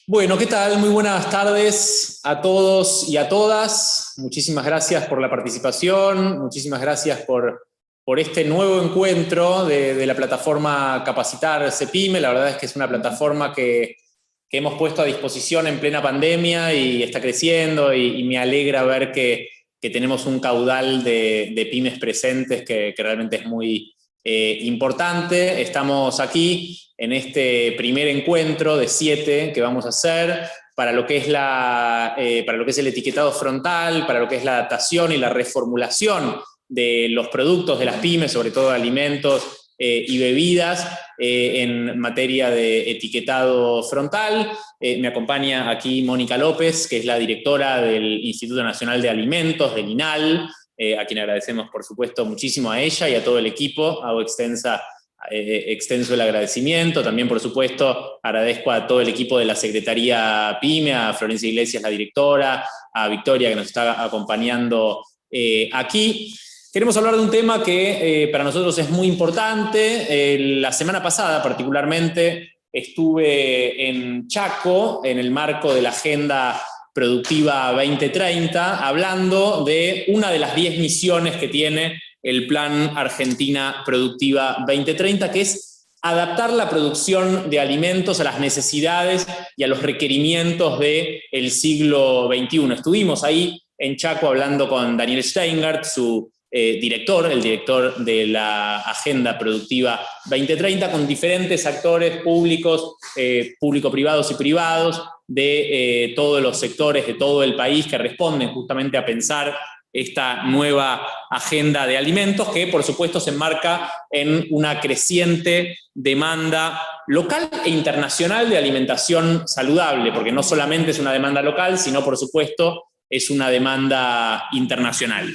Bueno, ¿qué tal? Muy buenas tardes a todos y a todas. Muchísimas gracias por la participación, muchísimas gracias por este nuevo encuentro de la plataforma Capacitar CEPIME. La verdad es que es una plataforma que hemos puesto a disposición en plena pandemia y está creciendo y me alegra ver que tenemos un caudal de pymes presentes que realmente es muy importante. Estamos aquí en este primer encuentro de 7 que vamos a hacer para lo que es para lo que es el etiquetado frontal, para lo que es la adaptación y la reformulación de los productos de las pymes, sobre todo de alimentos y bebidas, en materia de etiquetado frontal. Me acompaña aquí Mónica López, que es la directora del Instituto Nacional de Alimentos, del INAL, a quien agradecemos, por supuesto, muchísimo a ella y a todo el equipo. Hago extenso el agradecimiento. También, por supuesto, agradezco a todo el equipo de la Secretaría PYME, a Florencia Iglesias, la directora, a Victoria, que nos está acompañando aquí. Queremos hablar de un tema que para nosotros es muy importante. La semana pasada, particularmente, estuve en Chaco, en el marco de la Agenda Productiva 2030, hablando de una de las 10 misiones que tiene el Plan Argentina Productiva 2030, que es adaptar la producción de alimentos a las necesidades y a los requerimientos del siglo XXI. Estuvimos ahí en Chaco hablando con Daniel Steingart, su el director de la Agenda Productiva 2030, con diferentes actores públicos, público-privados y privados, de todos los sectores de todo el país que responden justamente a pensar esta nueva agenda de alimentos que, por supuesto, se enmarca en una creciente demanda local e internacional de alimentación saludable, porque no solamente es una demanda local, sino, por supuesto, es una demanda internacional.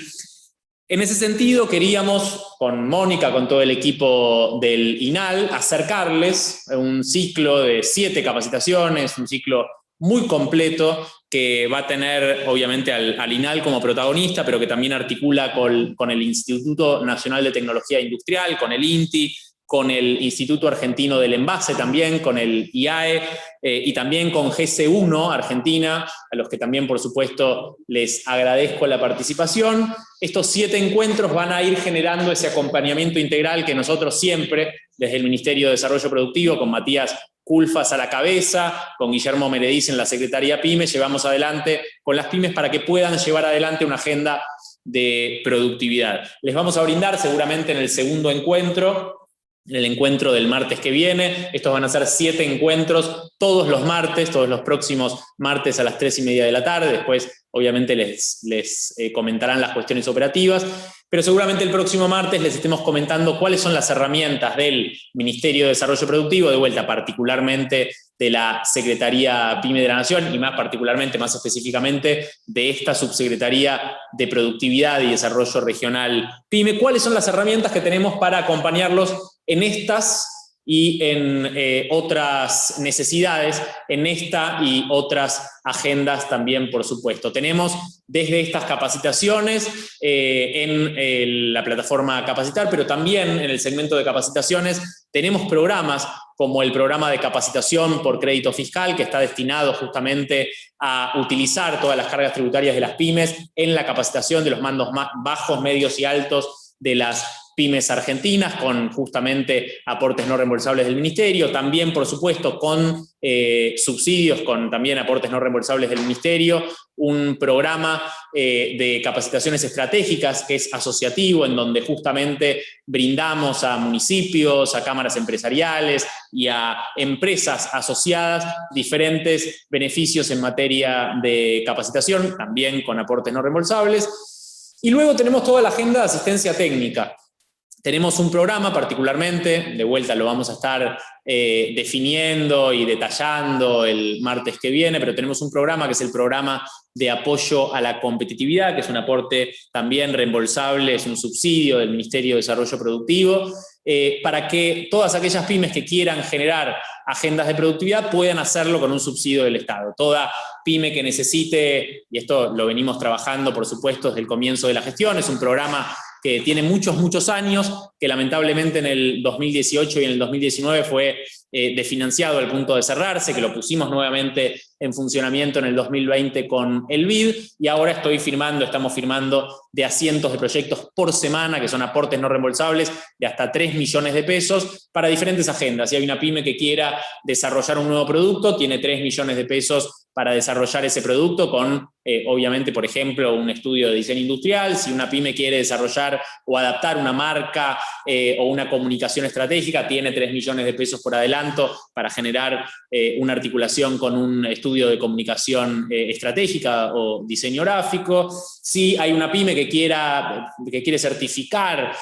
En ese sentido, queríamos, con Mónica, con todo el equipo del INAL, acercarles un ciclo de 7 capacitaciones, un ciclo muy completo que va a tener, obviamente, al INAL como protagonista, pero que también articula con el Instituto Nacional de Tecnología Industrial, con el INTI, con el Instituto Argentino del Envase también, con el IAE y también con GC1 Argentina, a los que también, por supuesto, les agradezco la participación. Estos 7 encuentros van a ir generando ese acompañamiento integral que nosotros siempre, desde el Ministerio de Desarrollo Productivo, con Matías Culfas a la cabeza, con Guillermo Merediz en la Secretaría PYME, llevamos adelante con las pymes para que puedan llevar adelante una agenda de productividad. Les vamos a brindar seguramente en el segundo encuentro, en el encuentro del martes que viene. Estos van a ser 7 encuentros todos los martes, todos los próximos martes a las 3:30 de la tarde. Después, obviamente, les comentarán las cuestiones operativas, pero seguramente el próximo martes les estemos comentando cuáles son las herramientas del Ministerio de Desarrollo Productivo, de vuelta particularmente de la Secretaría PYME de la Nación y más particularmente, más específicamente, de esta Subsecretaría de Productividad y Desarrollo Regional PYME. ¿Cuáles son las herramientas que tenemos para acompañarlos en estas y en otras necesidades, en esta y otras agendas también, por supuesto? Tenemos desde estas capacitaciones en la plataforma Capacitar, pero también en el segmento de capacitaciones tenemos programas como el programa de capacitación por crédito fiscal, que está destinado justamente a utilizar todas las cargas tributarias de las pymes en la capacitación de los mandos bajos, medios y altos de las pymes argentinas, con justamente aportes no reembolsables del Ministerio, también, por supuesto, con subsidios, con también aportes no reembolsables del Ministerio, un programa de capacitaciones estratégicas que es asociativo, en donde justamente brindamos a municipios, a cámaras empresariales y a empresas asociadas diferentes beneficios en materia de capacitación, también con aportes no reembolsables. Y luego tenemos toda la agenda de asistencia técnica. Tenemos un programa particularmente, de vuelta lo vamos a estar definiendo y detallando el martes que viene, pero tenemos un programa que es el programa de apoyo a la competitividad, que es un aporte también reembolsable, es un subsidio del Ministerio de Desarrollo Productivo, para que todas aquellas pymes que quieran generar agendas de productividad puedan hacerlo con un subsidio del Estado. Toda pyme que necesite, y esto lo venimos trabajando, por supuesto, desde el comienzo de la gestión, es un programa que tiene muchos años, que lamentablemente en el 2018 y en el 2019 fue desfinanciado al punto de cerrarse, que lo pusimos nuevamente en funcionamiento en el 2020 con el BID, y ahora estamos firmando de a cientos de proyectos por semana, que son aportes no reembolsables de hasta 3 millones de pesos para diferentes agendas. Si hay una pyme que quiera desarrollar un nuevo producto, tiene 3 millones de pesos para desarrollar ese producto con, obviamente, por ejemplo, un estudio de diseño industrial. Si una pyme quiere desarrollar o adaptar una marca o una comunicación estratégica, tiene 3 millones de pesos por adelanto para generar una articulación con un estudio de comunicación estratégica o diseño gráfico. Si hay una pyme que quiere certificar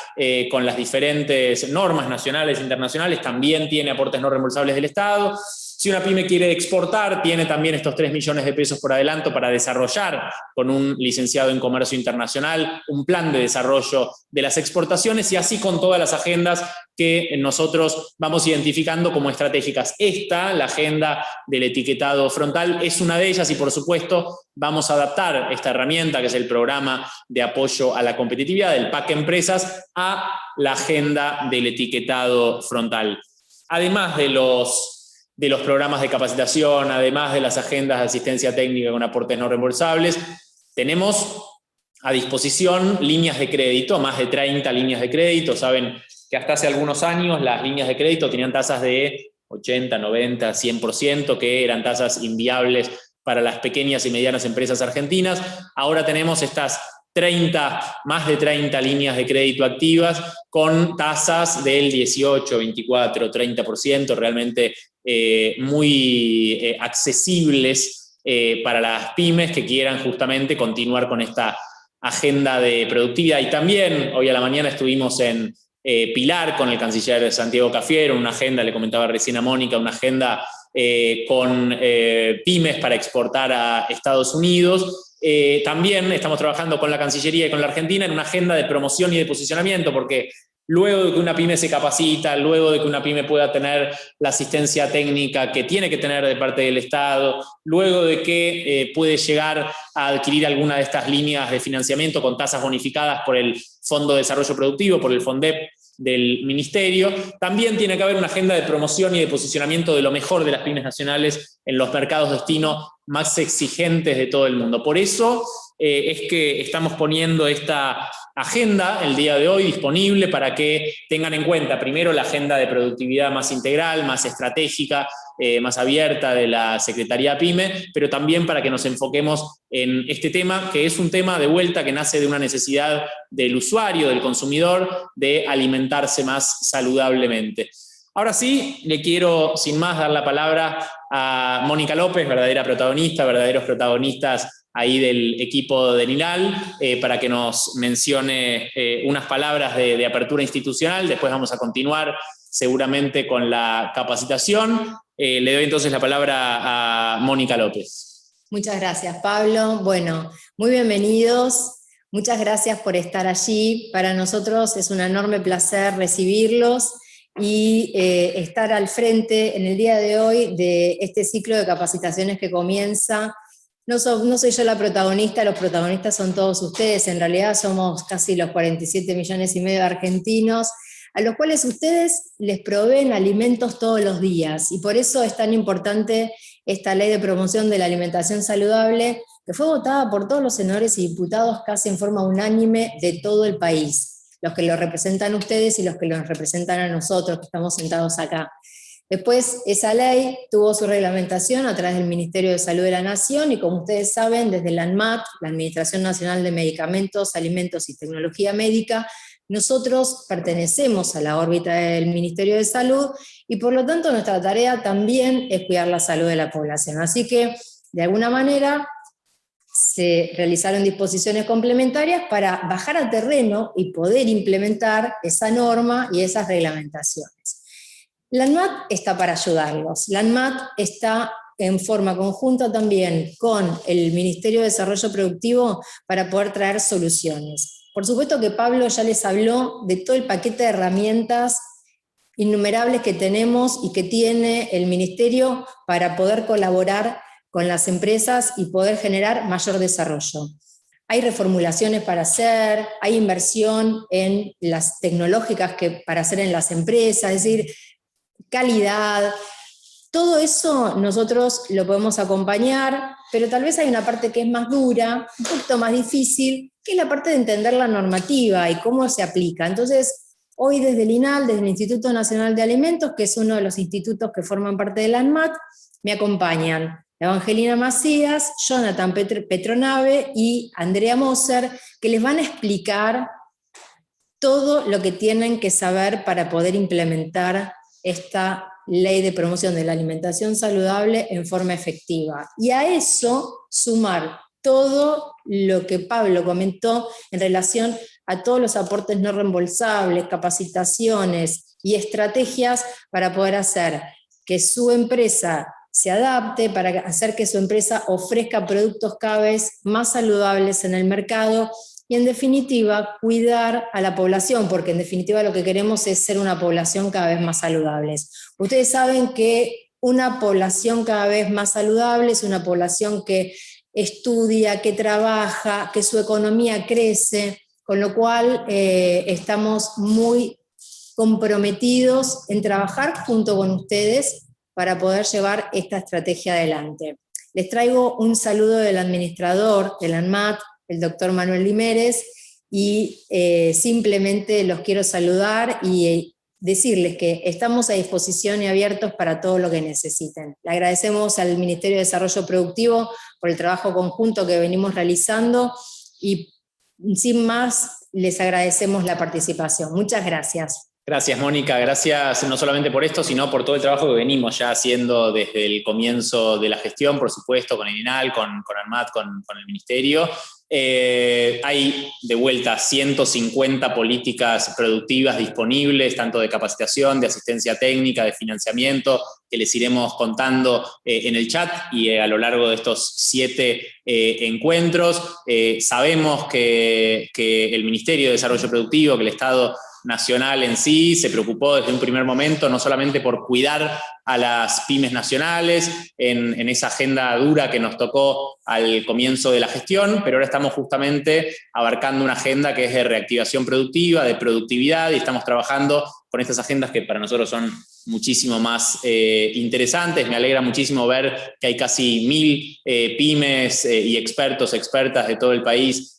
con las diferentes normas nacionales e internacionales, también tiene aportes no reembolsables del Estado. Si una pyme quiere exportar, tiene también estos 3 millones de pesos por adelanto para desarrollar con un licenciado en comercio internacional un plan de desarrollo de las exportaciones, y así con todas las agendas que nosotros vamos identificando como estratégicas. La agenda del etiquetado frontal, es una de ellas, y por supuesto vamos a adaptar esta herramienta, que es el programa de apoyo a la competitividad del PAC Empresas, a la agenda del etiquetado frontal. Además de los programas de capacitación, además de las agendas de asistencia técnica con aportes no reembolsables, tenemos a disposición líneas de crédito, más de 30 líneas de crédito. Saben que hasta hace algunos años las líneas de crédito tenían tasas de 80, 90, 100%, que eran tasas inviables para las pequeñas y medianas empresas argentinas. Ahora tenemos estas más de 30 líneas de crédito activas con tasas del 18, 24, 30%, realmente muy accesibles para las pymes que quieran justamente continuar con esta agenda de productividad. Y también hoy a la mañana estuvimos en Pilar con el canciller Santiago Cafiero, una agenda, le comentaba recién a Mónica, una agenda con pymes para exportar a Estados Unidos. También estamos trabajando con la Cancillería y con la Argentina en una agenda de promoción y de posicionamiento, porque luego de que una pyme se capacita, luego de que una pyme pueda tener la asistencia técnica que tiene que tener de parte del Estado, luego de que puede llegar a adquirir alguna de estas líneas de financiamiento con tasas bonificadas por el Fondo de Desarrollo Productivo, por el FONDEP del Ministerio, también tiene que haber una agenda de promoción y de posicionamiento de lo mejor de las pymes nacionales en los mercados destino más exigentes de todo el mundo. Por eso es que estamos poniendo esta agenda el día de hoy disponible para que tengan en cuenta primero la agenda de productividad más integral, más estratégica, más abierta de la Secretaría PYME, pero también para que nos enfoquemos en este tema, que es un tema de vuelta que nace de una necesidad del usuario, del consumidor, de alimentarse más saludablemente. Ahora sí, le quiero sin más dar la palabra a Mónica López, verdaderos protagonistas ahí del equipo de NILAL, para que nos mencione unas palabras de apertura institucional. Después vamos a continuar seguramente con la capacitación. Le doy entonces la palabra a Mónica López. Muchas gracias, Pablo. Bueno, muy bienvenidos. Muchas gracias por estar allí. Para nosotros es un enorme placer recibirlos y estar al frente en el día de hoy de este ciclo de capacitaciones que comienza. No soy yo la protagonista, los protagonistas son todos ustedes. En realidad somos casi los 47 millones y medio de argentinos, a los cuales ustedes les proveen alimentos todos los días. Y por eso es tan importante esta ley de promoción de la alimentación saludable, que fue votada por todos los senadores y diputados casi en forma unánime de todo el país, los que lo representan ustedes y los que los representan a nosotros, que estamos sentados acá. Después, esa ley tuvo su reglamentación a través del Ministerio de Salud de la Nación, y como ustedes saben, desde la ANMAT, la Administración Nacional de Medicamentos, Alimentos y Tecnología Médica, nosotros pertenecemos a la órbita del Ministerio de Salud, y por lo tanto nuestra tarea también es cuidar la salud de la población. Así que, de alguna manera, se realizaron disposiciones complementarias para bajar a terreno y poder implementar esa norma y esas reglamentaciones. La ANMAT está para ayudarlos. La ANMAT está en forma conjunta también con el Ministerio de Desarrollo Productivo para poder traer soluciones. Por supuesto que Pablo ya les habló de todo el paquete de herramientas innumerables que tenemos y que tiene el Ministerio para poder colaborar con las empresas y poder generar mayor desarrollo. Hay reformulaciones para hacer, hay inversión en las tecnológicas para hacer en las empresas, es decir, calidad. Todo eso nosotros lo podemos acompañar, pero tal vez hay una parte que es más dura, un poquito más difícil, que es la parte de entender la normativa y cómo se aplica. Entonces, hoy desde el INAL, desde el Instituto Nacional de Alimentos, que es uno de los institutos que forman parte de la ANMAT, me acompañan Evangelina Macías, Jonathan Petronave y Andrea Moser, que les van a explicar todo lo que tienen que saber para poder implementar esta ley de promoción de la alimentación saludable en forma efectiva. Y a eso sumar todo lo que Pablo comentó en relación a todos los aportes no reembolsables, capacitaciones y estrategias para poder hacer que su empresa se adapte, para hacer que su empresa ofrezca productos cada vez más saludables en el mercado y en definitiva cuidar a la población, porque en definitiva lo que queremos es ser una población cada vez más saludable. Ustedes saben que una población cada vez más saludable es una población que estudia, que trabaja, que su economía crece, con lo cual estamos muy comprometidos en trabajar junto con ustedes para poder llevar esta estrategia adelante. Les traigo un saludo del administrador del ANMAT, el doctor Manuel Limérez, y simplemente los quiero saludar y decirles que estamos a disposición y abiertos para todo lo que necesiten. Le agradecemos al Ministerio de Desarrollo Productivo por el trabajo conjunto que venimos realizando y sin más les agradecemos la participación. Muchas gracias. Gracias, Mónica. Gracias no solamente por esto, sino por todo el trabajo que venimos ya haciendo desde el comienzo de la gestión, por supuesto, con el INAL, con ANMAT, con el Ministerio. Hay de vuelta 150 políticas productivas disponibles, tanto de capacitación, de asistencia técnica, de financiamiento, que les iremos contando en el chat y a lo largo de estos 7 encuentros. Sabemos que el Ministerio de Desarrollo Productivo, que el Estado nacional en sí, se preocupó desde un primer momento no solamente por cuidar a las pymes nacionales en esa agenda dura que nos tocó al comienzo de la gestión, pero ahora estamos justamente abarcando una agenda que es de reactivación productiva, de productividad, y estamos trabajando con estas agendas que para nosotros son muchísimo más interesantes. Me alegra muchísimo ver que hay casi 1000 pymes y expertos, expertas de todo el país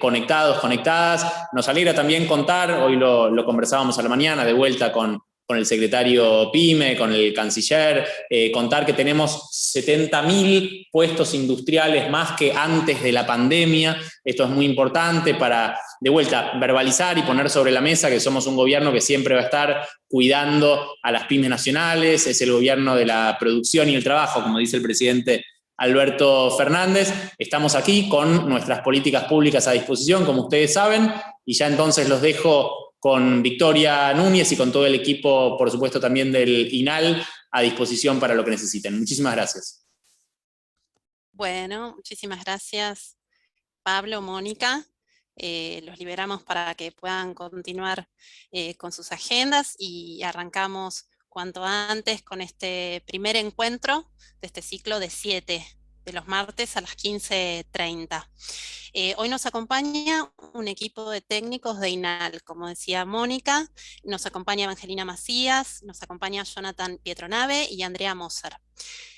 conectados, conectadas. Nos alegra también contar, hoy lo conversábamos a la mañana, de vuelta con el secretario PYME, con el canciller, contar que tenemos 70.000 puestos industriales más que antes de la pandemia. Esto es muy importante para, de vuelta, verbalizar y poner sobre la mesa que somos un gobierno que siempre va a estar cuidando a las pymes nacionales, es el gobierno de la producción y el trabajo, como dice el presidente Alberto Fernández. Estamos aquí con nuestras políticas públicas a disposición, como ustedes saben, y ya entonces los dejo con Victoria Núñez y con todo el equipo, por supuesto, también del INAL, a disposición para lo que necesiten. Muchísimas gracias. Bueno, muchísimas gracias, Pablo, Mónica. Los liberamos para que puedan continuar con sus agendas y arrancamos cuanto antes con este primer encuentro de este ciclo de 7, de los martes a las 15:30. Hoy nos acompaña un equipo de técnicos de INAL, como decía Mónica, nos acompaña Evangelina Macías, nos acompaña Jonathan Petronave y Andrea Moser.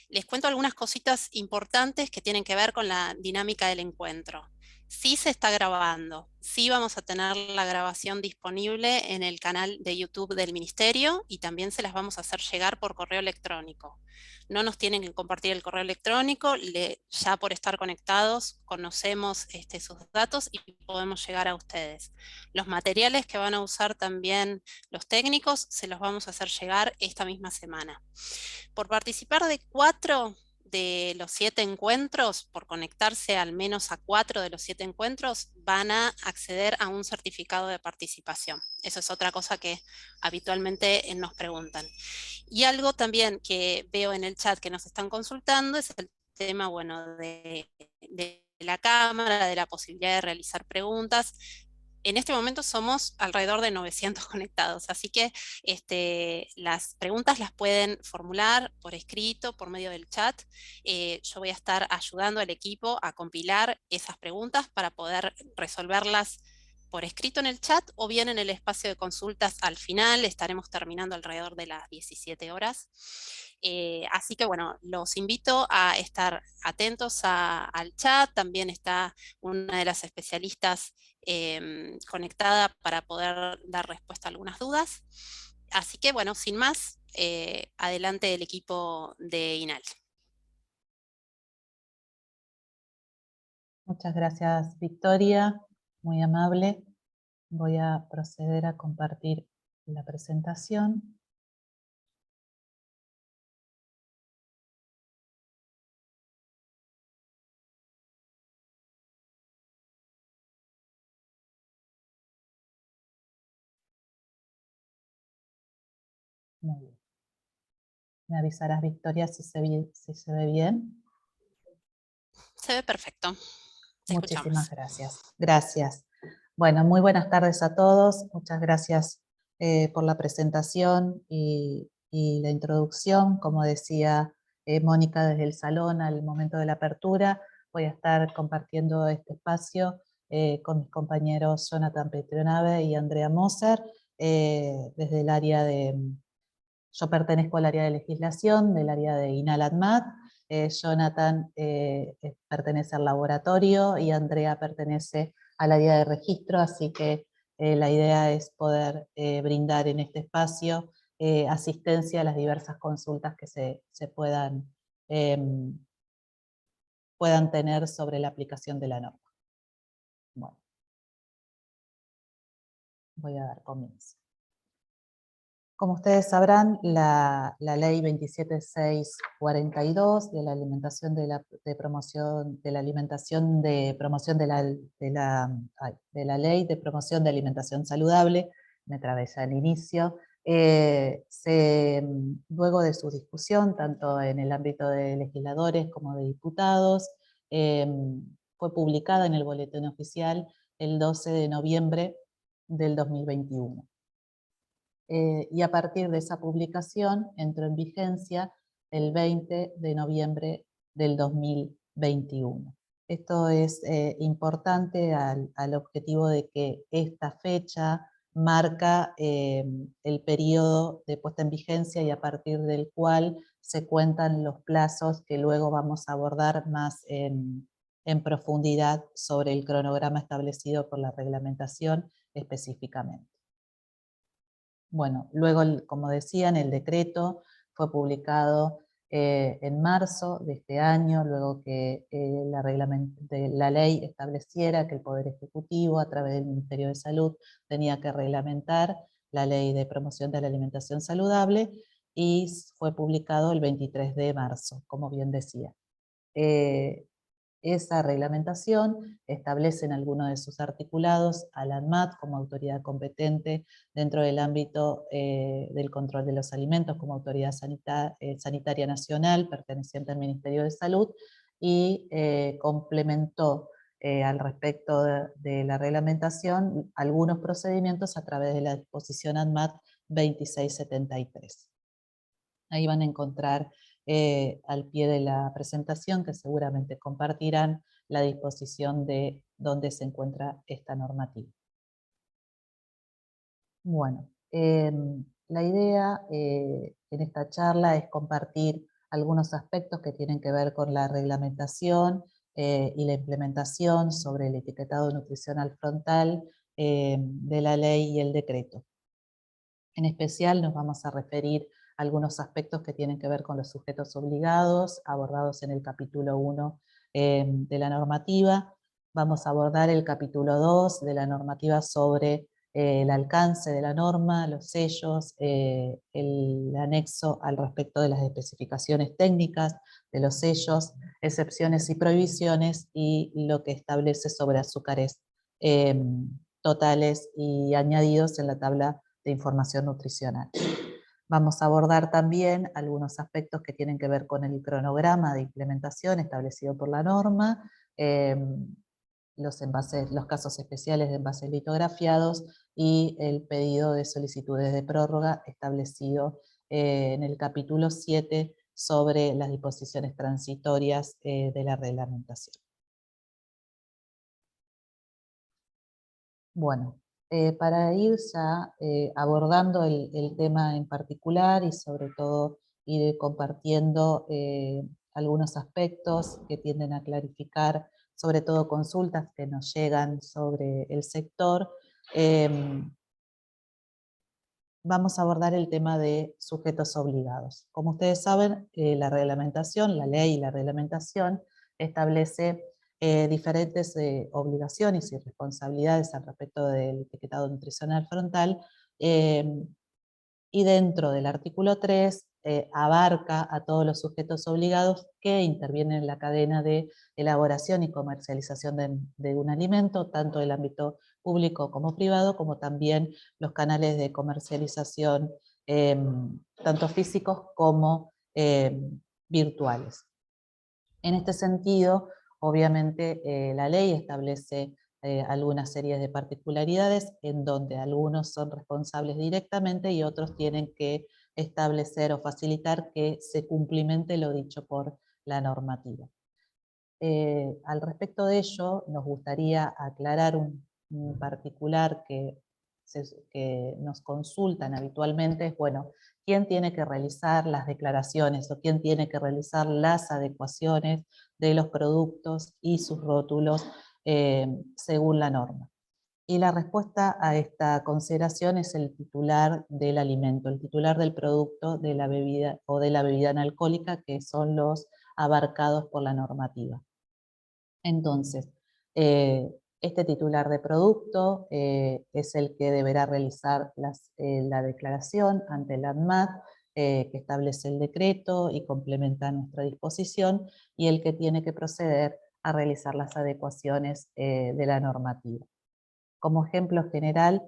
Les cuento algunas cositas importantes que tienen que ver con la dinámica del encuentro. Sí se está grabando, sí vamos a tener la grabación disponible en el canal de YouTube del Ministerio y también se las vamos a hacer llegar por correo electrónico. No nos tienen que compartir el correo electrónico, ya por estar conectados conocemos sus datos y podemos llegar a ustedes. Los materiales que van a usar también los técnicos se los vamos a hacer llegar esta misma semana. Por participar de 4 de los 7 encuentros, por conectarse al menos a 4 de los 7 encuentros, van a acceder a un certificado de participación. Eso es otra cosa que habitualmente nos preguntan. Y algo también que veo en el chat que nos están consultando es el tema, bueno, de la cámara, de la posibilidad de realizar preguntas. En este momento somos alrededor de 900 conectados, así que las preguntas las pueden formular por escrito, por medio del chat. Yo voy a estar ayudando al equipo a compilar esas preguntas para poder resolverlas por escrito en el chat o bien en el espacio de consultas al final. Estaremos terminando alrededor de las 17 horas. Así que bueno, los invito a estar atentos al chat. También está una de las especialistas conectada para poder dar respuesta a algunas dudas. Así que bueno, sin más, adelante el equipo de INAL. Muchas gracias, Victoria, muy amable. Voy a proceder a compartir la presentación. Muy bien. Me avisarás, Victoria, si se ve bien. Se ve perfecto. Te Muchísimas escuchamos. gracias. Gracias. Bueno, muy buenas tardes a todos. Muchas gracias por la presentación y la introducción. Como decía Mónica desde el salón al momento de la apertura, voy a estar compartiendo este espacio con mis compañeros Jonathan Petronave y Andrea Moser desde el área de... Yo pertenezco al área de legislación, del área de INAL-ADMAT. Jonathan pertenece al laboratorio y Andrea pertenece al área de registro, así que la idea es poder brindar en este espacio asistencia a las diversas consultas que se puedan tener sobre la aplicación de la norma. Bueno, voy a dar comienzo. Como ustedes sabrán, la ley 27642 de la alimentación promoción de la alimentación de promoción de la ley de promoción de alimentación saludable, me trabé ya al inicio, luego de su discusión, tanto en el ámbito de legisladores como de diputados, fue publicada en el Boletín Oficial el 12 de noviembre del 2021. Y a partir de esa publicación entró en vigencia el 20 de noviembre del 2021. Esto es importante al objetivo de que esta fecha marca el periodo de puesta en vigencia y a partir del cual se cuentan los plazos que luego vamos a abordar más en profundidad sobre el cronograma establecido por la reglamentación específicamente. Bueno, luego, como decían, el decreto fue publicado en marzo de este año, luego que la ley estableciera que el Poder Ejecutivo, a través del Ministerio de Salud, tenía que reglamentar la Ley de Promoción de la Alimentación Saludable, y fue publicado el 23 de marzo, como bien decía. Esa reglamentación establece en algunos de sus articulados a la ANMAT como autoridad competente dentro del ámbito del control de los alimentos, como autoridad sanitaria nacional perteneciente al Ministerio de Salud, y complementó al respecto de la reglamentación algunos procedimientos a través de la disposición ANMAT 2673. Ahí van a encontrar al pie de la presentación, que seguramente compartirán, la disposición de dónde se encuentra esta normativa. Bueno, la idea en esta charla es compartir algunos aspectos que tienen que ver con la reglamentación y la implementación sobre el etiquetado nutricional frontal de la ley y el decreto. En especial nos vamos a referir a algunos aspectos que tienen que ver con los sujetos obligados, abordados en el capítulo 1 de la normativa. Vamos a abordar el capítulo 2 de la normativa sobre el alcance de la norma, los sellos, el anexo al respecto de las especificaciones técnicas de los sellos, excepciones y prohibiciones, y lo que establece sobre azúcares totales y añadidos en la tabla de información nutricional. Vamos a abordar también algunos aspectos que tienen que ver con el cronograma de implementación establecido por la norma, los casos especiales de envases litografiados y el pedido de solicitudes de prórroga establecido en el capítulo 7 sobre las disposiciones transitorias de la reglamentación. Bueno, para ir ya abordando el tema en particular y sobre todo ir compartiendo algunos aspectos que tienden a clarificar, sobre todo consultas que nos llegan sobre el sector, vamos a abordar el tema de sujetos obligados. Como ustedes saben, la reglamentación, la ley y la reglamentación establece diferentes obligaciones y responsabilidades al respecto del etiquetado nutricional frontal, y dentro del artículo 3 abarca a todos los sujetos obligados que intervienen en la cadena de elaboración y comercialización de un alimento, tanto del ámbito público como privado, como también los canales de comercialización, tanto físicos como virtuales. En este sentido, obviamente, la ley establece algunas series de particularidades en donde algunos son responsables directamente y otros tienen que establecer o facilitar que se cumplimente lo dicho por la normativa. Al respecto de ello, nos gustaría aclarar un particular que nos consultan habitualmente, es, bueno, quién tiene que realizar las declaraciones o quién tiene que realizar las adecuaciones de los productos y sus rótulos según la norma. Y la respuesta a esta consideración es el titular del alimento, el titular del producto, de la bebida o de la bebida analcohólica, que son los abarcados por la normativa. Entonces, este titular de producto es el que deberá realizar la declaración ante la ANMAT, que establece el decreto y complementa nuestra disposición, y el que tiene que proceder a realizar las adecuaciones de la normativa. Como ejemplo general,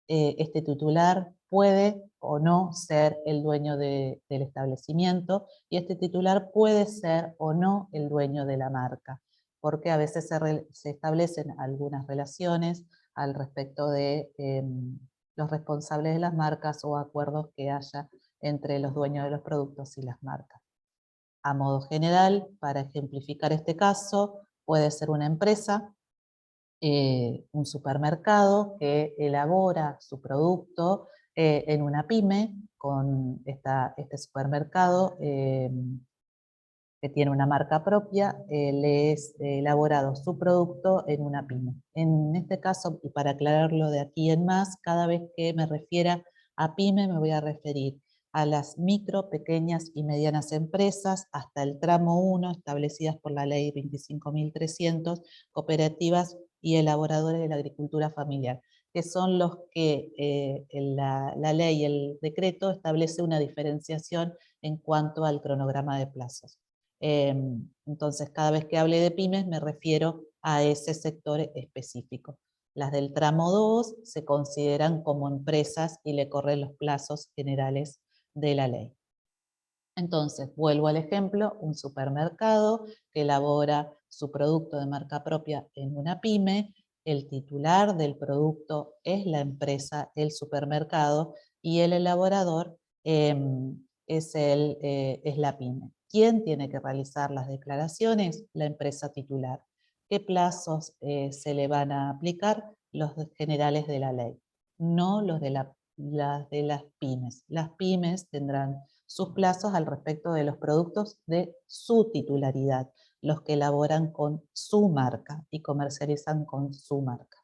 este titular puede o no ser el dueño del establecimiento, y este titular puede ser o no el dueño de la marca, porque a veces se establecen algunas relaciones al respecto de los responsables de las marcas o acuerdos que haya entre los dueños de los productos y las marcas. A modo general, para ejemplificar este caso, puede ser una empresa, un supermercado que elabora su producto en una pyme, con este supermercado que tiene una marca propia, le es elaborado su producto en una pyme. En este caso, y para aclararlo de aquí en más, cada vez que me refiera a pyme me voy a referir a las micro, pequeñas y medianas empresas, hasta el tramo 1, establecidas por la ley 25.300, cooperativas y elaboradores de la agricultura familiar, que son los que la ley y el decreto establece una diferenciación en cuanto al cronograma de plazos. Entonces, cada vez que hable de pymes me refiero a ese sector específico. Las del tramo 2 se consideran como empresas y le corren los plazos generales de la ley. Entonces, vuelvo al ejemplo, un supermercado que elabora su producto de marca propia en una pyme, el titular del producto es la empresa, el supermercado, y el elaborador es la pyme. ¿Quién tiene que realizar las declaraciones? La empresa titular. ¿Qué plazos se le van a aplicar? Los generales de la ley, no los de las pymes. Las pymes tendrán sus plazos al respecto de los productos de su titularidad, los que elaboran con su marca y comercializan con su marca.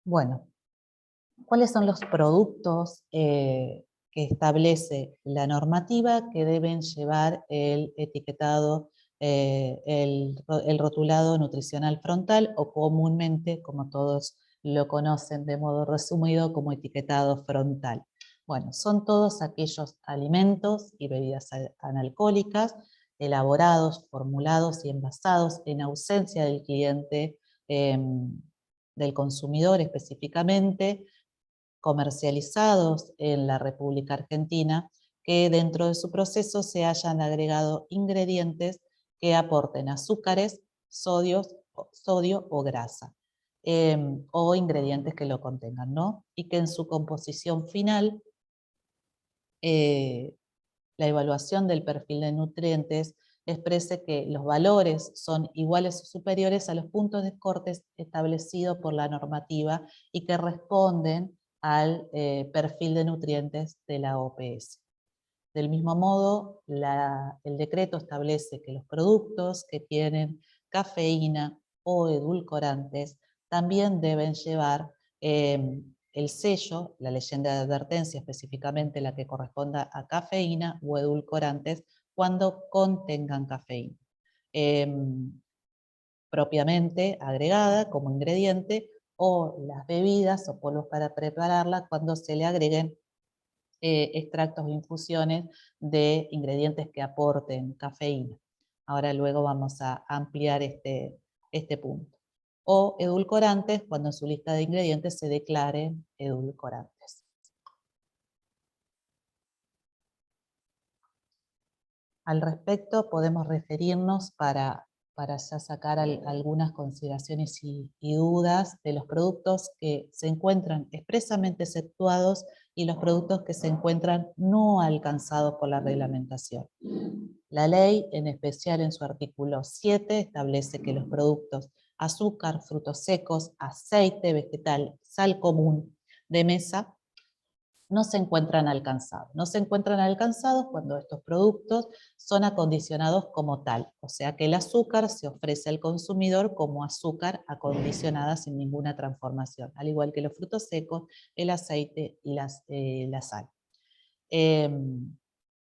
Bueno, ¿cuáles son los productos que establece la normativa que deben llevar el etiquetado, el rotulado nutricional frontal, o comúnmente, como todos lo conocen de modo resumido, como etiquetado frontal? Bueno, son todos aquellos alimentos y bebidas analcohólicas elaborados, formulados y envasados en ausencia del cliente, del consumidor específicamente, comercializados en la República Argentina, que dentro de su proceso se hayan agregado ingredientes que aporten azúcares, sodio o grasa, o ingredientes que lo contengan, ¿no? Y que en su composición final la evaluación del perfil de nutrientes exprese que los valores son iguales o superiores a los puntos de corte establecidos por la normativa y que responden al perfil de nutrientes de la OPS. Del mismo modo, el decreto establece que los productos que tienen cafeína o edulcorantes también deben llevar el sello, la leyenda de advertencia, específicamente la que corresponda a cafeína o edulcorantes, cuando contengan cafeína. Propiamente agregada como ingrediente, o las bebidas o polvos para prepararla cuando se le agreguen extractos o infusiones de ingredientes que aporten cafeína. Ahora luego vamos a ampliar este punto. O edulcorantes cuando en su lista de ingredientes se declaren edulcorantes. Al respecto podemos referirnos para ya sacar algunas consideraciones y dudas de los productos que se encuentran expresamente exceptuados y los productos que se encuentran no alcanzados por la reglamentación. La ley, en especial en su artículo 7, establece que los productos azúcar, frutos secos, aceite vegetal, sal común de mesa no se encuentran alcanzados. No se encuentran alcanzados cuando estos productos son acondicionados como tal, o sea que el azúcar se ofrece al consumidor como azúcar acondicionada sin ninguna transformación, al igual que los frutos secos, el aceite y la sal.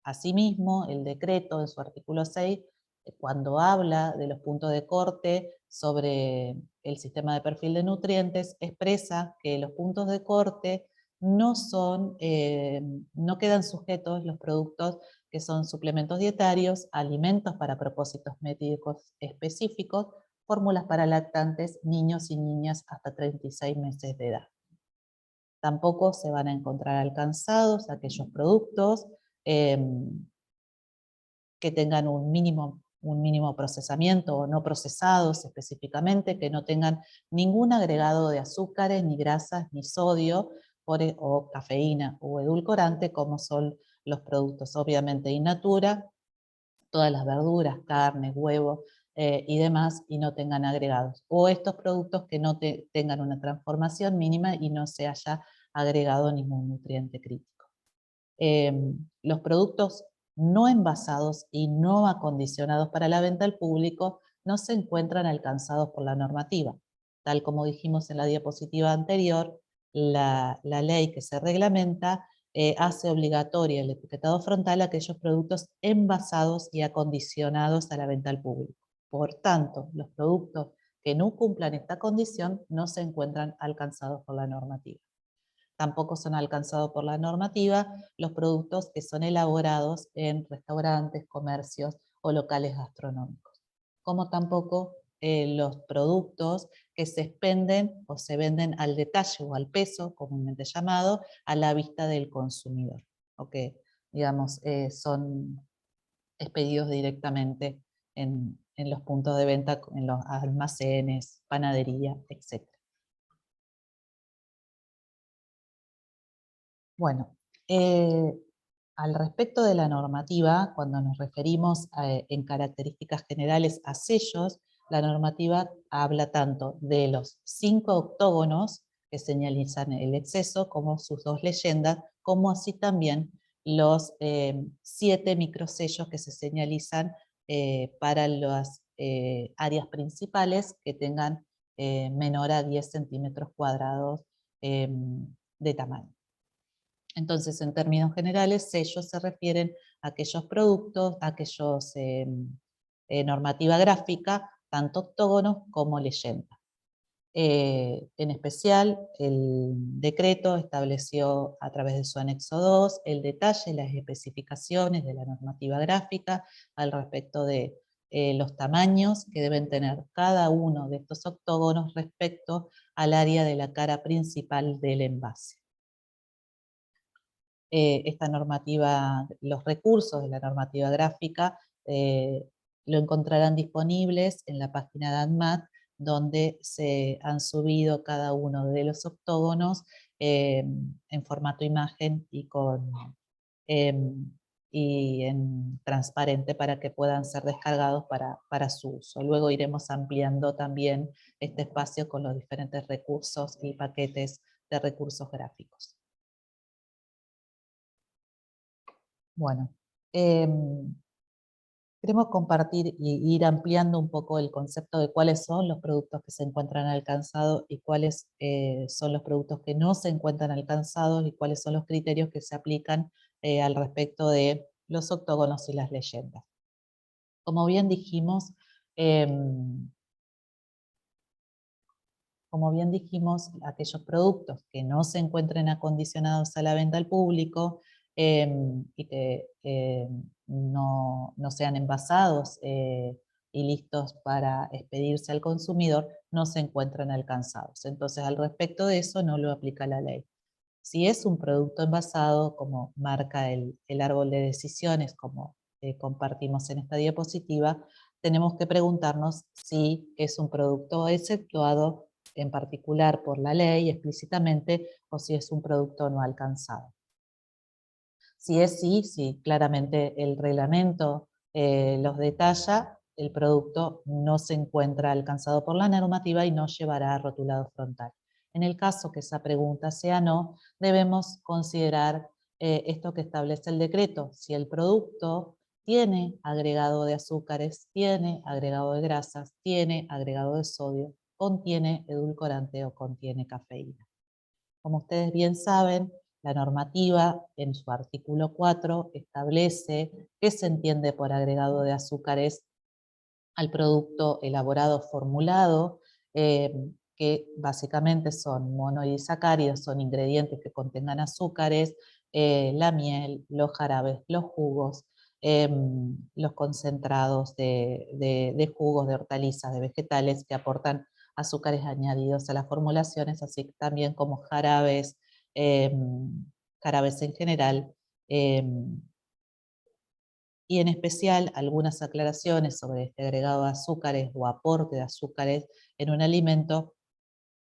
Asimismo, el decreto en su artículo 6, cuando habla de los puntos de corte sobre el sistema de perfil de nutrientes, expresa que los puntos de corte no quedan sujetos los productos que son suplementos dietarios, alimentos para propósitos médicos específicos, fórmulas para lactantes, niños y niñas hasta 36 meses de edad. Tampoco se van a encontrar alcanzados aquellos productos que tengan un mínimo procesamiento o no procesados específicamente, que no tengan ningún agregado de azúcares, ni grasas, ni sodio, o cafeína o edulcorante, como son los productos obviamente in natura, todas las verduras, carne, huevos y demás, y no tengan agregados. O estos productos que no tengan una transformación mínima y no se haya agregado ningún nutriente crítico. Los productos no envasados y no acondicionados para la venta al público no se encuentran alcanzados por la normativa. Tal como dijimos en la diapositiva anterior, la ley que se reglamenta hace obligatoria el etiquetado frontal a aquellos productos envasados y acondicionados a la venta al público. Por tanto, los productos que no cumplan esta condición no se encuentran alcanzados por la normativa. Tampoco son alcanzados por la normativa los productos que son elaborados en restaurantes, comercios o locales gastronómicos, como tampoco los productos que se expenden o se venden al detalle o al peso, comúnmente llamado, a la vista del consumidor, o que, digamos, son expedidos directamente en los puntos de venta, en los almacenes, panadería, etc. Bueno, al respecto de la normativa, cuando nos referimos en características generales a sellos, la normativa habla tanto de los 5 octógonos que señalizan el exceso, como sus 2 leyendas, como así también los 7 microsellos que se señalizan para las áreas principales que tengan menor a 10 centímetros cuadrados de tamaño. Entonces, en términos generales, sellos se refieren a aquellos productos, a aquellos normativa gráfica, tanto octógonos como leyenda. En especial, el decreto estableció a través de su anexo 2 el detalle, las especificaciones de la normativa gráfica al respecto de los tamaños que deben tener cada uno de estos octógonos respecto al área de la cara principal del envase. Esta normativa, los recursos de la normativa gráfica lo encontrarán disponibles en la página de ANMAT, donde se han subido cada uno de los octógonos en formato imagen y y en transparente para que puedan ser descargados para su uso. Luego iremos ampliando también este espacio con los diferentes recursos y paquetes de recursos gráficos. Bueno, queremos compartir y ir ampliando un poco el concepto de cuáles son los productos que se encuentran alcanzados y cuáles son los productos que no se encuentran alcanzados y cuáles son los criterios que se aplican al respecto de los octógonos y las leyendas. Como bien dijimos, aquellos productos que no se encuentren acondicionados a la venta al público y que no sean envasados y listos para expedirse al consumidor, no se encuentran alcanzados. Entonces, al respecto de eso, no lo aplica la ley. Si es un producto envasado, como marca el árbol de decisiones, como compartimos en esta diapositiva, tenemos que preguntarnos si es un producto exceptuado en particular por la ley explícitamente, o si es un producto no alcanzado. Si es sí, claramente el reglamento los detalla, el producto no se encuentra alcanzado por la normativa y no llevará rotulado frontal. En el caso que esa pregunta sea no, debemos considerar esto que establece el decreto. Si el producto tiene agregado de azúcares, tiene agregado de grasas, tiene agregado de sodio, contiene edulcorante o contiene cafeína. Como ustedes bien saben, la normativa en su artículo 4 establece qué se entiende por agregado de azúcares al producto elaborado formulado, que básicamente son monoisacáridos, son ingredientes que contengan azúcares, la miel, los jarabes, los jugos, los concentrados de jugos, de hortalizas, de vegetales que aportan azúcares añadidos a las formulaciones, así también como jarabes, jarabes en general, y en especial algunas aclaraciones sobre este agregado de azúcares o aporte de azúcares en un alimento.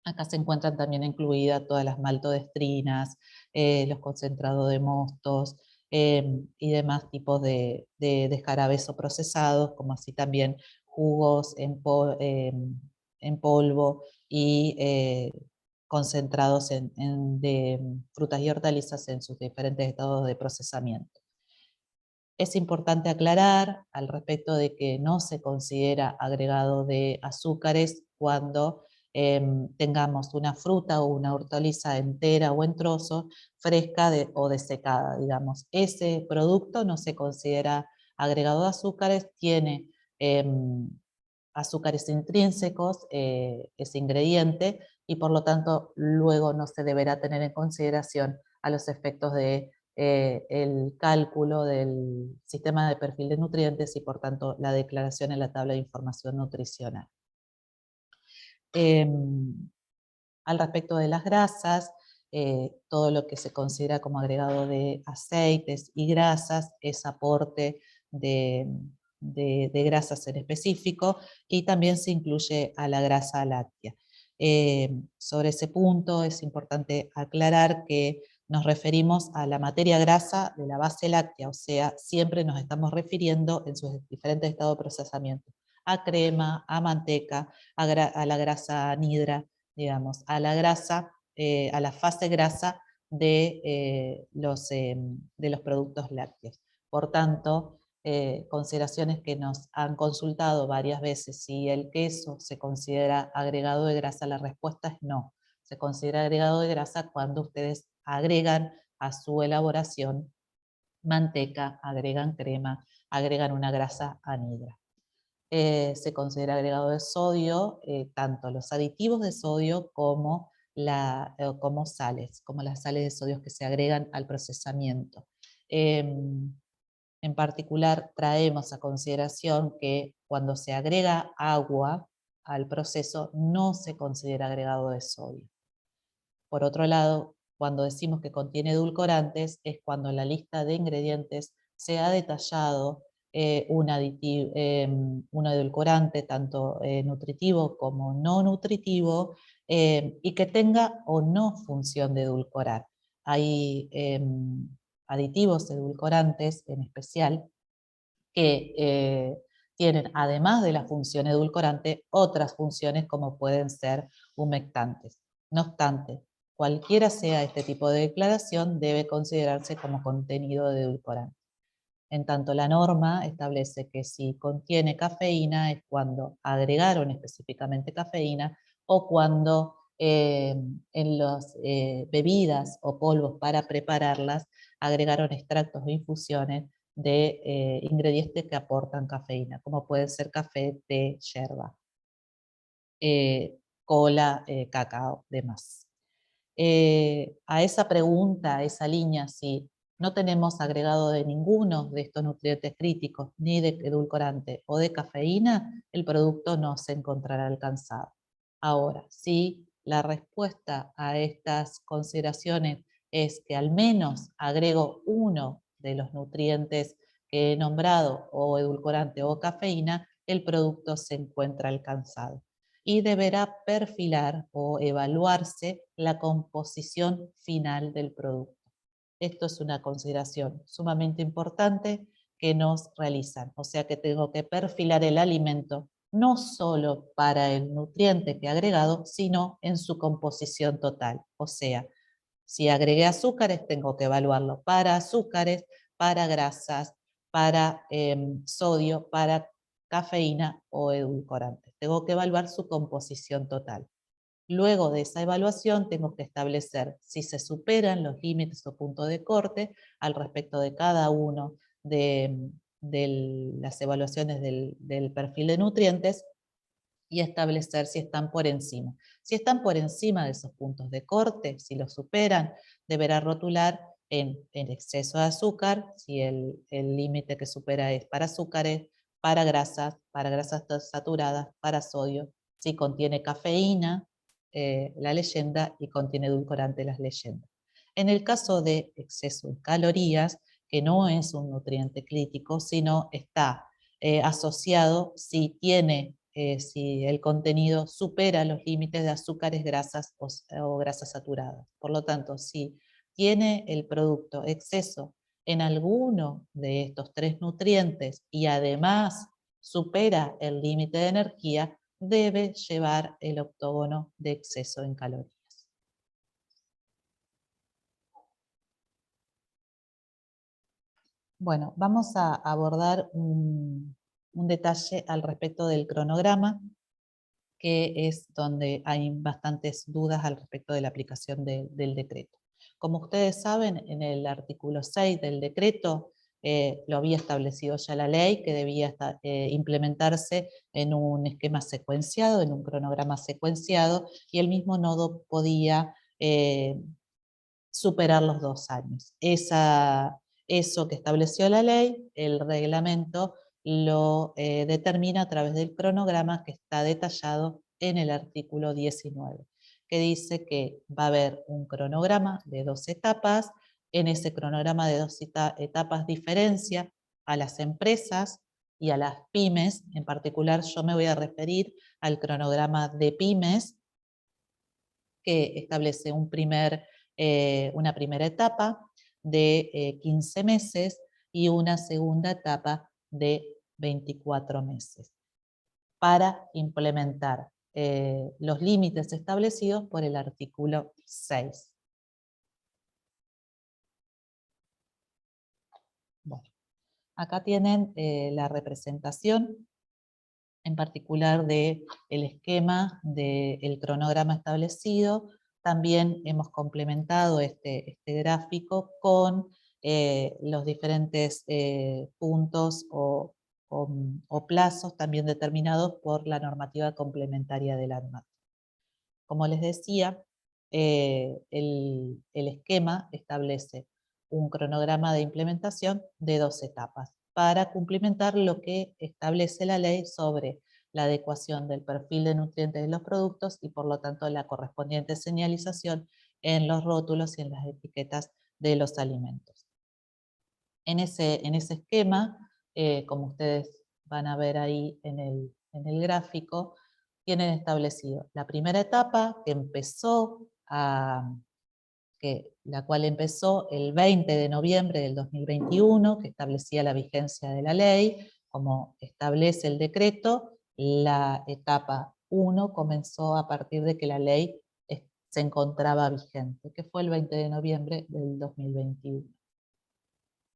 Acá se encuentran también incluidas todas las maltodextrinas, los concentrados de mostos y demás tipos de jarabes o procesados, como así también jugos en polvo y concentrados de frutas y hortalizas en sus diferentes estados de procesamiento. Es importante aclarar al respecto de que no se considera agregado de azúcares cuando tengamos una fruta o una hortaliza entera o en trozos, fresca o desecada, digamos. Ese producto no se considera agregado de azúcares, tiene azúcares intrínsecos, ese ingrediente, y por lo tanto luego no se deberá tener en consideración a los efectos de el cálculo del sistema de perfil de nutrientes y por tanto la declaración en la tabla de información nutricional. Al respecto de las grasas, todo lo que se considera como agregado de aceites y grasas es aporte de grasas en específico, y también se incluye a la grasa láctea. Sobre ese punto es importante aclarar que nos referimos a la materia grasa de la base láctea, o sea, siempre nos estamos refiriendo en sus diferentes estados de procesamiento, a crema, a manteca, a la grasa anhidra, digamos, a la grasa, a la fase grasa de los productos lácteos. Por tanto, consideraciones que nos han consultado varias veces, si el queso se considera agregado de grasa, la respuesta es no. Se considera agregado de grasa cuando ustedes agregan a su elaboración manteca, agregan crema, agregan una grasa anhidra. Se considera agregado de sodio, tanto los aditivos de sodio como sales, como las sales de sodio que se agregan al procesamiento. En particular, traemos a consideración que cuando se agrega agua al proceso no se considera agregado de sodio. Por otro lado, cuando decimos que contiene edulcorantes, es cuando en la lista de ingredientes se ha detallado un edulcorante, tanto nutritivo como no nutritivo, y que tenga o no función de edulcorar. Hay aditivos edulcorantes en especial, que tienen, además de la función edulcorante, otras funciones como pueden ser humectantes. No obstante, cualquiera sea este tipo de declaración, debe considerarse como contenido de edulcorante. En tanto, la norma establece que si contiene cafeína es cuando agregaron específicamente cafeína o cuando en las bebidas o polvos para prepararlas agregaron extractos o infusiones de ingredientes que aportan cafeína, como puede ser café, té, yerba, cola, cacao, demás. A esa pregunta, a esa línea, si no tenemos agregado de ninguno de estos nutrientes críticos, ni de edulcorante o de cafeína, el producto no se encontrará alcanzado. Ahora, si la respuesta a estas consideraciones es que al menos agrego uno de los nutrientes que he nombrado, o edulcorante o cafeína, el producto se encuentra alcanzado y deberá perfilar o evaluarse la composición final del producto. Esto es una consideración sumamente importante que nos realizan. O sea que tengo que perfilar el alimento no solo para el nutriente que he agregado, sino en su composición total. O sea, si agregué azúcares, tengo que evaluarlo para azúcares, para grasas, para sodio, para cafeína o edulcorantes. Tengo que evaluar su composición total. Luego de esa evaluación tengo que establecer si se superan los límites o puntos de corte al respecto de cada uno de las evaluaciones del perfil de nutrientes y establecer si están por encima. Si están por encima de esos puntos de corte, si los superan, deberá rotular en exceso de azúcar, si el límite que supera es para azúcares, para grasas saturadas, para sodio, si contiene cafeína, la leyenda, y contiene edulcorante, las leyendas. En el caso de exceso en calorías, que no es un nutriente crítico, sino está asociado si tiene si el contenido supera los límites de azúcares, grasas o grasas saturadas. Por lo tanto, si tiene el producto exceso en alguno de estos tres nutrientes y además supera el límite de energía, debe llevar el octógono de exceso en calorías. Bueno, vamos a abordar un detalle al respecto del cronograma, que es donde hay bastantes dudas al respecto de la aplicación del decreto. Como ustedes saben, en el artículo 6 del decreto lo había establecido ya la ley, que debía implementarse en un esquema secuenciado, en un cronograma secuenciado, y el mismo nodo podía superar los 2 años. Eso que estableció la ley, el reglamento lo determina a través del cronograma que está detallado en el artículo 19, que dice que va a haber un cronograma de 2 etapas. En ese cronograma de 2 etapas diferencia a las empresas y a las pymes. En particular, yo me voy a referir al cronograma de pymes, que establece una primera etapa de 15 meses y una segunda etapa de 24 meses para implementar los límites establecidos por el artículo 6. Bueno, acá tienen la representación en particular del esquema del cronograma establecido. También hemos complementado este gráfico con los diferentes puntos o plazos también determinados por la normativa complementaria del ANMAT. Como les decía, el esquema establece un cronograma de implementación de 2 etapas para cumplimentar lo que establece la ley sobre la adecuación del perfil de nutrientes de los productos y por lo tanto la correspondiente señalización en los rótulos y en las etiquetas de los alimentos. En ese esquema, como ustedes van a ver ahí en el gráfico, tienen establecido la primera etapa que empezó a la cual empezó el 20 de noviembre del 2021, que establecía la vigencia de la ley. Como establece el decreto, la etapa 1 comenzó a partir de que la ley se encontraba vigente, que fue el 20 de noviembre del 2021.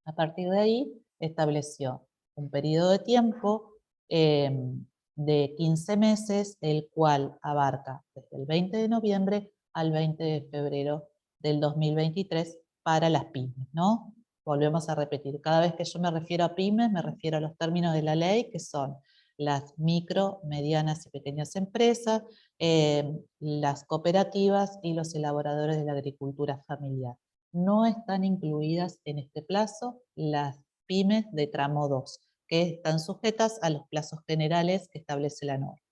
A partir de ahí estableció un periodo de tiempo de 15 meses, el cual abarca desde el 20 de noviembre al 20 de febrero del 2023 para las pymes, ¿no? Volvemos a repetir, cada vez que yo me refiero a pymes, me refiero a los términos de la ley, que son las micro, medianas y pequeñas empresas, las cooperativas y los elaboradores de la agricultura familiar. No están incluidas en este plazo las pymes de tramo 2, que están sujetas a los plazos generales que establece la norma.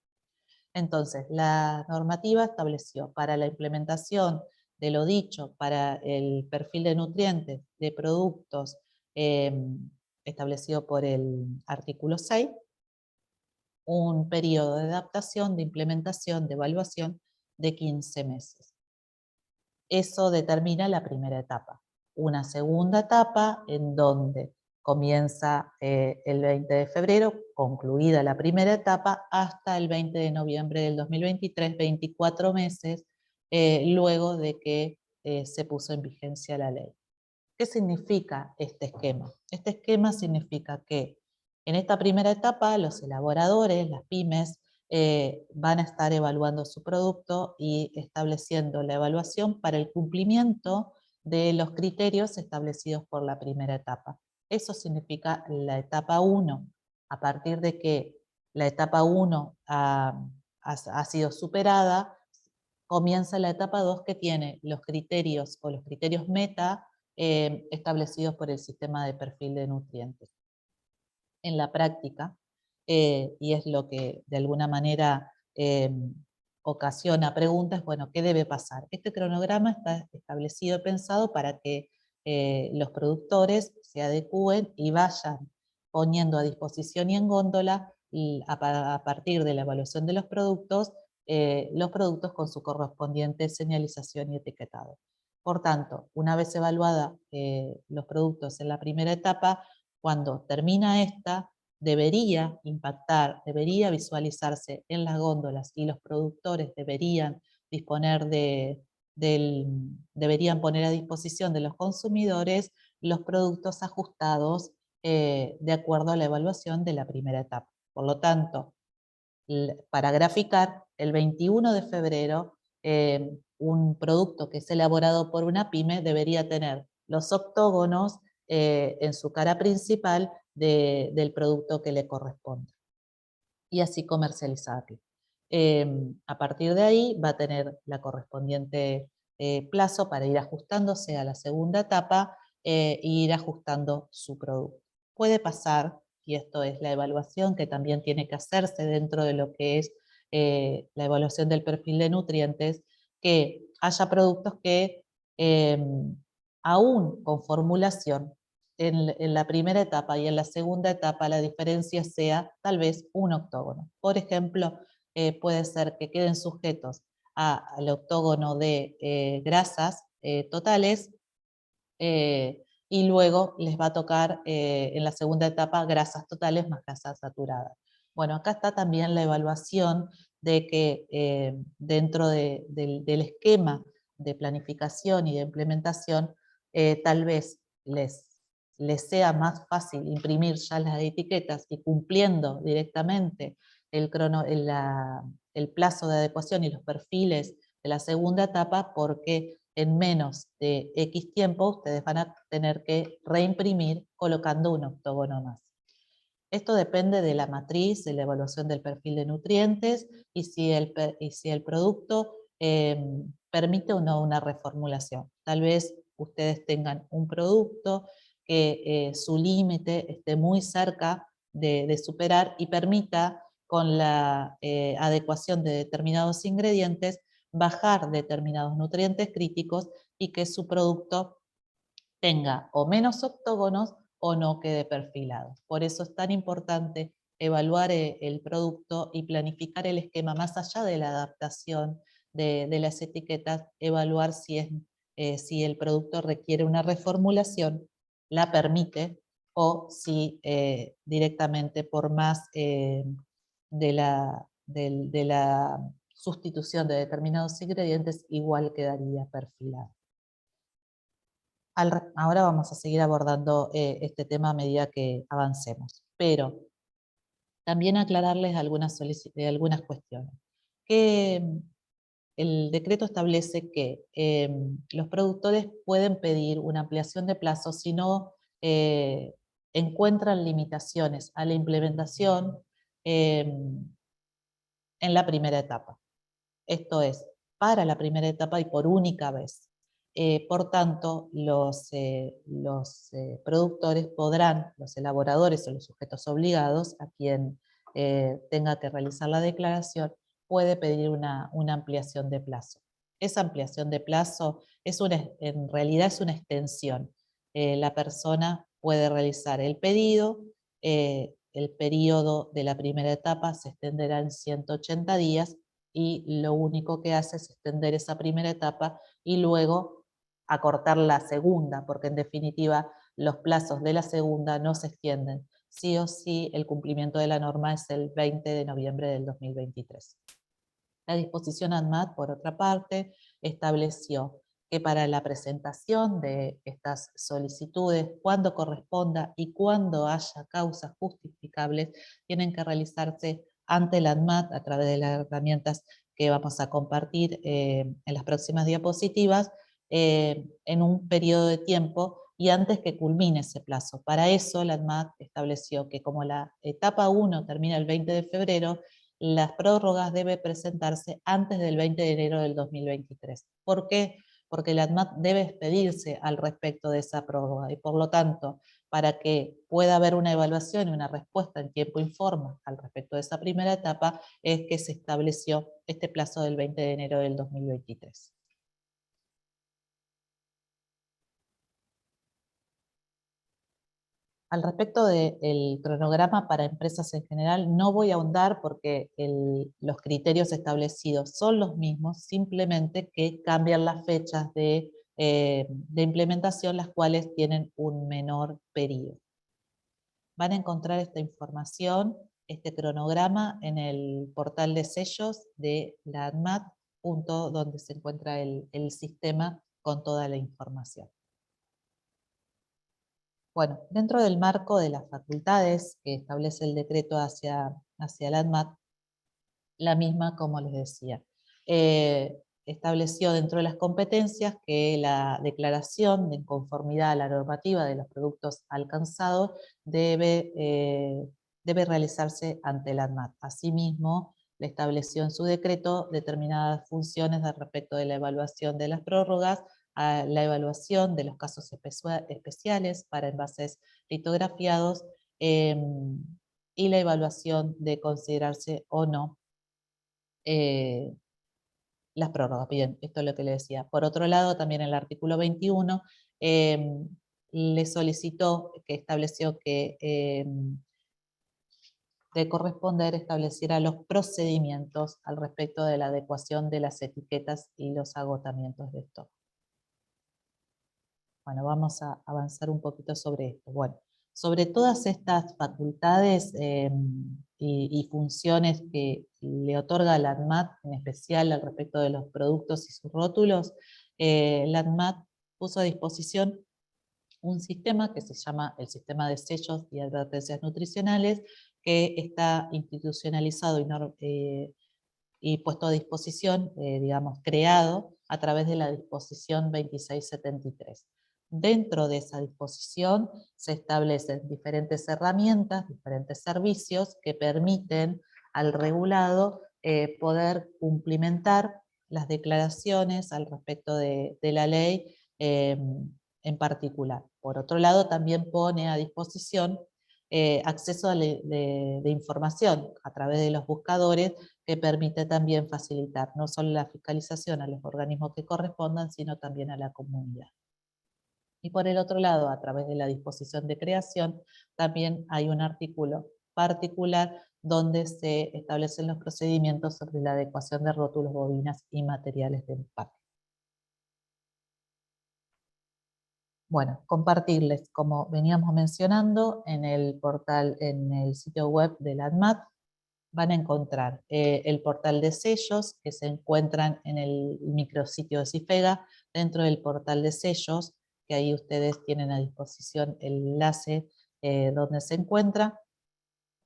Entonces, la normativa estableció para la implementación de lo dicho, para el perfil de nutrientes de productos establecido por el artículo 6, un periodo de adaptación, de implementación, de evaluación de 15 meses. Eso determina la primera etapa. Una segunda etapa en donde comienza el 20 de febrero, concluida la primera etapa, hasta el 20 de noviembre del 2023, 24 meses luego de que se puso en vigencia la ley. ¿Qué significa este esquema? Este esquema significa que en esta primera etapa los elaboradores, las pymes, van a estar evaluando su producto y estableciendo la evaluación para el cumplimiento de los criterios establecidos por la primera etapa. Eso significa la etapa 1. A partir de que la etapa 1 ha sido superada, comienza la etapa 2, que tiene los criterios o los criterios meta establecidos por el sistema de perfil de nutrientes. En la práctica, y es lo que de alguna manera ocasiona preguntas, bueno, ¿qué debe pasar? Este cronograma está establecido y pensado para que los productores se adecúen y vayan poniendo a disposición y en góndola, y a partir de la evaluación de los productos con su correspondiente señalización y etiquetado. Por tanto, una vez evaluada los productos en la primera etapa, cuando termina esta, debería impactar, debería visualizarse en las góndolas y los productores deberían disponer deberían poner a disposición de los consumidores los productos ajustados de acuerdo a la evaluación de la primera etapa. Por lo tanto, para graficar, el 21 de febrero, un producto que es elaborado por una pyme debería tener los octógonos en su cara principal del producto que le corresponde, y así comercializarlo. A partir de ahí va a tener la correspondiente plazo para ir ajustándose a la segunda etapa e ir ajustando su producto. Puede pasar, y esto es la evaluación que también tiene que hacerse dentro de lo que es la evaluación del perfil de nutrientes, que haya productos que aún con formulación en la primera etapa y en la segunda etapa la diferencia sea tal vez un octógono. Por ejemplo, puede ser que queden sujetos al octógono de grasas totales y luego les va a tocar en la segunda etapa grasas totales más grasas saturadas. Bueno, acá está también la evaluación de que dentro del esquema de planificación y de implementación tal vez les sea más fácil imprimir ya las etiquetas y cumpliendo directamente el plazo de adecuación y los perfiles de la segunda etapa, porque en menos de X tiempo ustedes van a tener que reimprimir colocando un octógono más. Esto depende de la matriz, de la evaluación del perfil de nutrientes y si el producto permite o no una reformulación. Tal vez ustedes tengan un producto que su límite esté muy cerca de superar y permita con la adecuación de determinados ingredientes bajar determinados nutrientes críticos y que su producto tenga o menos octógonos o no quede perfilado. Por eso es tan importante evaluar el producto y planificar el esquema más allá de la adaptación de las etiquetas, evaluar si es si el producto requiere una reformulación, la permite, o si directamente por más de la sustitución de determinados ingredientes, igual quedaría perfilado. Ahora vamos a seguir abordando este tema a medida que avancemos, pero también aclararles algunas cuestiones. El decreto establece que los productores pueden pedir una ampliación de plazo si no encuentran limitaciones a la implementación en la primera etapa. Esto es, para la primera etapa y por única vez. Por tanto, los productores podrán, los elaboradores o los sujetos obligados, a quien tenga que realizar la declaración, puede pedir una ampliación de plazo. Esa ampliación de plazo en realidad es una extensión. La persona puede realizar el pedido, el periodo de la primera etapa se extenderá en 180 días, y lo único que hace es extender esa primera etapa y luego acortar la segunda, porque en definitiva los plazos de la segunda no se extienden. Sí o sí el cumplimiento de la norma es el 20 de noviembre del 2023. La disposición ANMAT, por otra parte, estableció que para la presentación de estas solicitudes, cuando corresponda y cuando haya causas justificables, tienen que realizarse ante la ANMAT a través de las herramientas que vamos a compartir en las próximas diapositivas, en un periodo de tiempo y antes que culmine ese plazo. Para eso la ANMAT estableció que como la etapa 1 termina el 20 de febrero, las prórrogas deben presentarse antes del 20 de enero del 2023. ¿Por qué? Porque la ANMAT debe expedirse al respecto de esa prórroga y por lo tanto, para que pueda haber una evaluación y una respuesta en tiempo y forma al respecto de esa primera etapa, es que se estableció este plazo del 20 de enero del 2023. Al respecto del cronograma para empresas en general, no voy a ahondar porque los criterios establecidos son los mismos, simplemente que cambian las fechas de implementación, las cuales tienen un menor periodo. Van a encontrar esta información, este cronograma, en el portal de sellos de la ANMAT, donde se encuentra el sistema con toda la información. Bueno, dentro del marco de las facultades que establece el decreto hacia la ANMAT, la misma, como les decía, estableció dentro de las competencias que la declaración de conformidad a la normativa de los productos alcanzados debe realizarse ante la ANMAT. Asimismo, le estableció en su decreto determinadas funciones al respecto de la evaluación de las prórrogas, a la evaluación de los casos especiales para envases litografiados y la evaluación de considerarse o no las prórrogas. Bien, esto es lo que le decía. Por otro lado, también el artículo 21 le solicitó, que estableció que de corresponder estableciera los procedimientos al respecto de la adecuación de las etiquetas y los agotamientos de stock. Bueno, vamos a avanzar un poquito sobre esto. Bueno, sobre todas estas facultades y funciones que le otorga la ANMAT, en especial al respecto de los productos y sus rótulos, la ANMAT puso a disposición un sistema que se llama el Sistema de Sellos y Advertencias Nutricionales, que está institucionalizado y puesto a disposición, digamos, creado a través de la disposición 2673. Dentro de esa disposición se establecen diferentes herramientas, diferentes servicios que permiten al regulado poder cumplimentar las declaraciones al respecto de la ley en particular. Por otro lado, también pone a disposición acceso de información a través de los buscadores, que permite también facilitar no solo la fiscalización a los organismos que correspondan, sino también a la comunidad. Y por el otro lado, a través de la disposición de creación, también hay un artículo particular donde se establecen los procedimientos sobre la adecuación de rótulos, bobinas y materiales de empaque. Bueno, compartirles, como veníamos mencionando, en el portal, en el sitio web de la ANMAT, van a encontrar el portal de sellos que se encuentran en el micrositio de CIFEGA, dentro del portal de sellos, que ahí ustedes tienen a disposición el enlace donde se encuentra,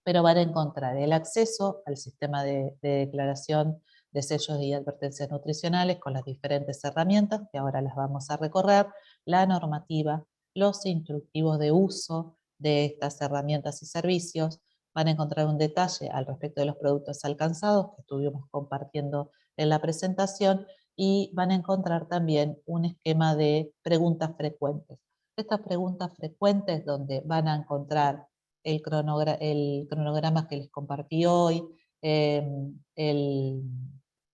pero van a encontrar el acceso al sistema de declaración de sellos y advertencias nutricionales con las diferentes herramientas, que ahora las vamos a recorrer, la normativa, los instructivos de uso de estas herramientas y servicios. Van a encontrar un detalle al respecto de los productos alcanzados que estuvimos compartiendo en la presentación, y van a encontrar también un esquema de preguntas frecuentes. Estas preguntas frecuentes, donde van a encontrar el cronograma que les compartí hoy, el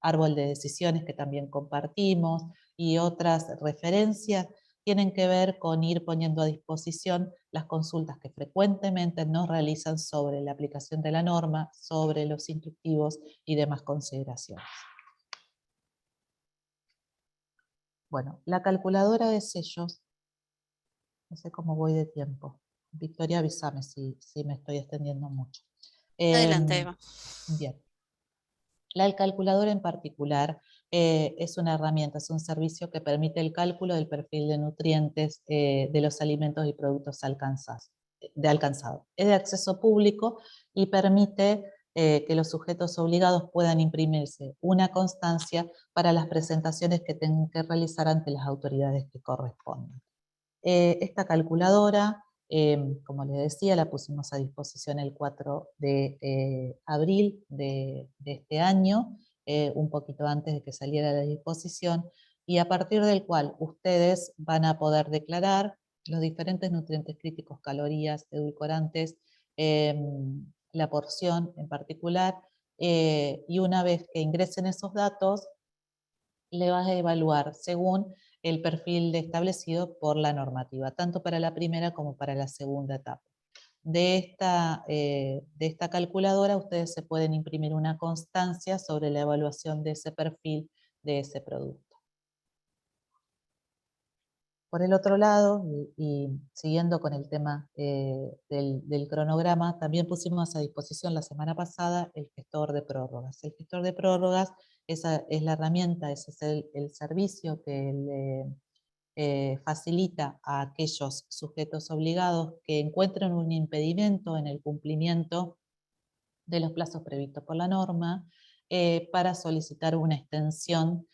árbol de decisiones que también compartimos, y otras referencias, tienen que ver con ir poniendo a disposición las consultas que frecuentemente nos realizan sobre la aplicación de la norma, sobre los instructivos y demás consideraciones. Bueno, la calculadora de sellos, no sé cómo voy de tiempo. Victoria, avísame si me estoy extendiendo mucho. Adelante, Eva. Bien. La calculadora en particular es una herramienta, es un servicio que permite el cálculo del perfil de nutrientes de los alimentos y productos alcanzados. Es de acceso público y permite que los sujetos obligados puedan imprimirse una constancia para las presentaciones que tengan que realizar ante las autoridades que correspondan. Esta calculadora, como les decía, la pusimos a disposición el 4 de abril de este año, un poquito antes de que saliera a la disposición, y a partir del cual ustedes van a poder declarar los diferentes nutrientes críticos, calorías, edulcorantes, la porción en particular, y una vez que ingresen esos datos, le vas a evaluar según el perfil establecido por la normativa, tanto para la primera como para la segunda etapa. De esta calculadora ustedes se pueden imprimir una constancia sobre la evaluación de ese perfil de ese producto. Por el otro lado, y siguiendo con el tema del cronograma, también pusimos a disposición la semana pasada el gestor de prórrogas. El gestor de prórrogas es la herramienta, ese es el servicio que le facilita a aquellos sujetos obligados que encuentren un impedimento en el cumplimiento de los plazos previstos por la norma para solicitar una extensión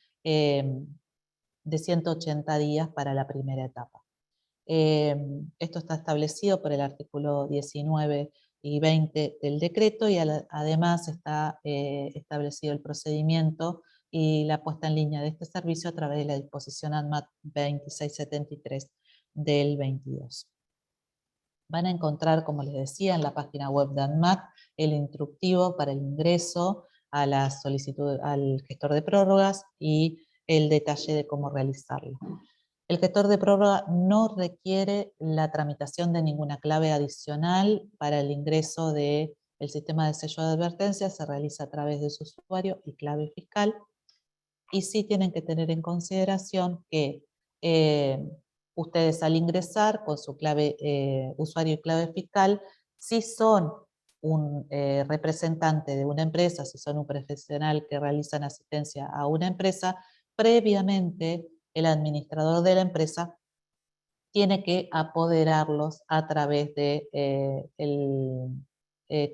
de 180 días para la primera etapa. Esto está establecido por el artículo 19 y 20 del decreto, y además está establecido el procedimiento y la puesta en línea de este servicio a través de la disposición ANMAT 2673 del 22. Van a encontrar, como les decía, en la página web de ANMAT el instructivo para el ingreso a la solicitud al gestor de prórrogas y el detalle de cómo realizarlo. El gestor de prórroga no requiere la tramitación de ninguna clave adicional para el ingreso del sistema de sello de advertencia, se realiza a través de su usuario y clave fiscal, y sí tienen que tener en consideración que ustedes al ingresar con su clave usuario y clave fiscal, si son un representante de una empresa, si son un profesional que realizan asistencia a una empresa, previamente el administrador de la empresa tiene que apoderarlos a través de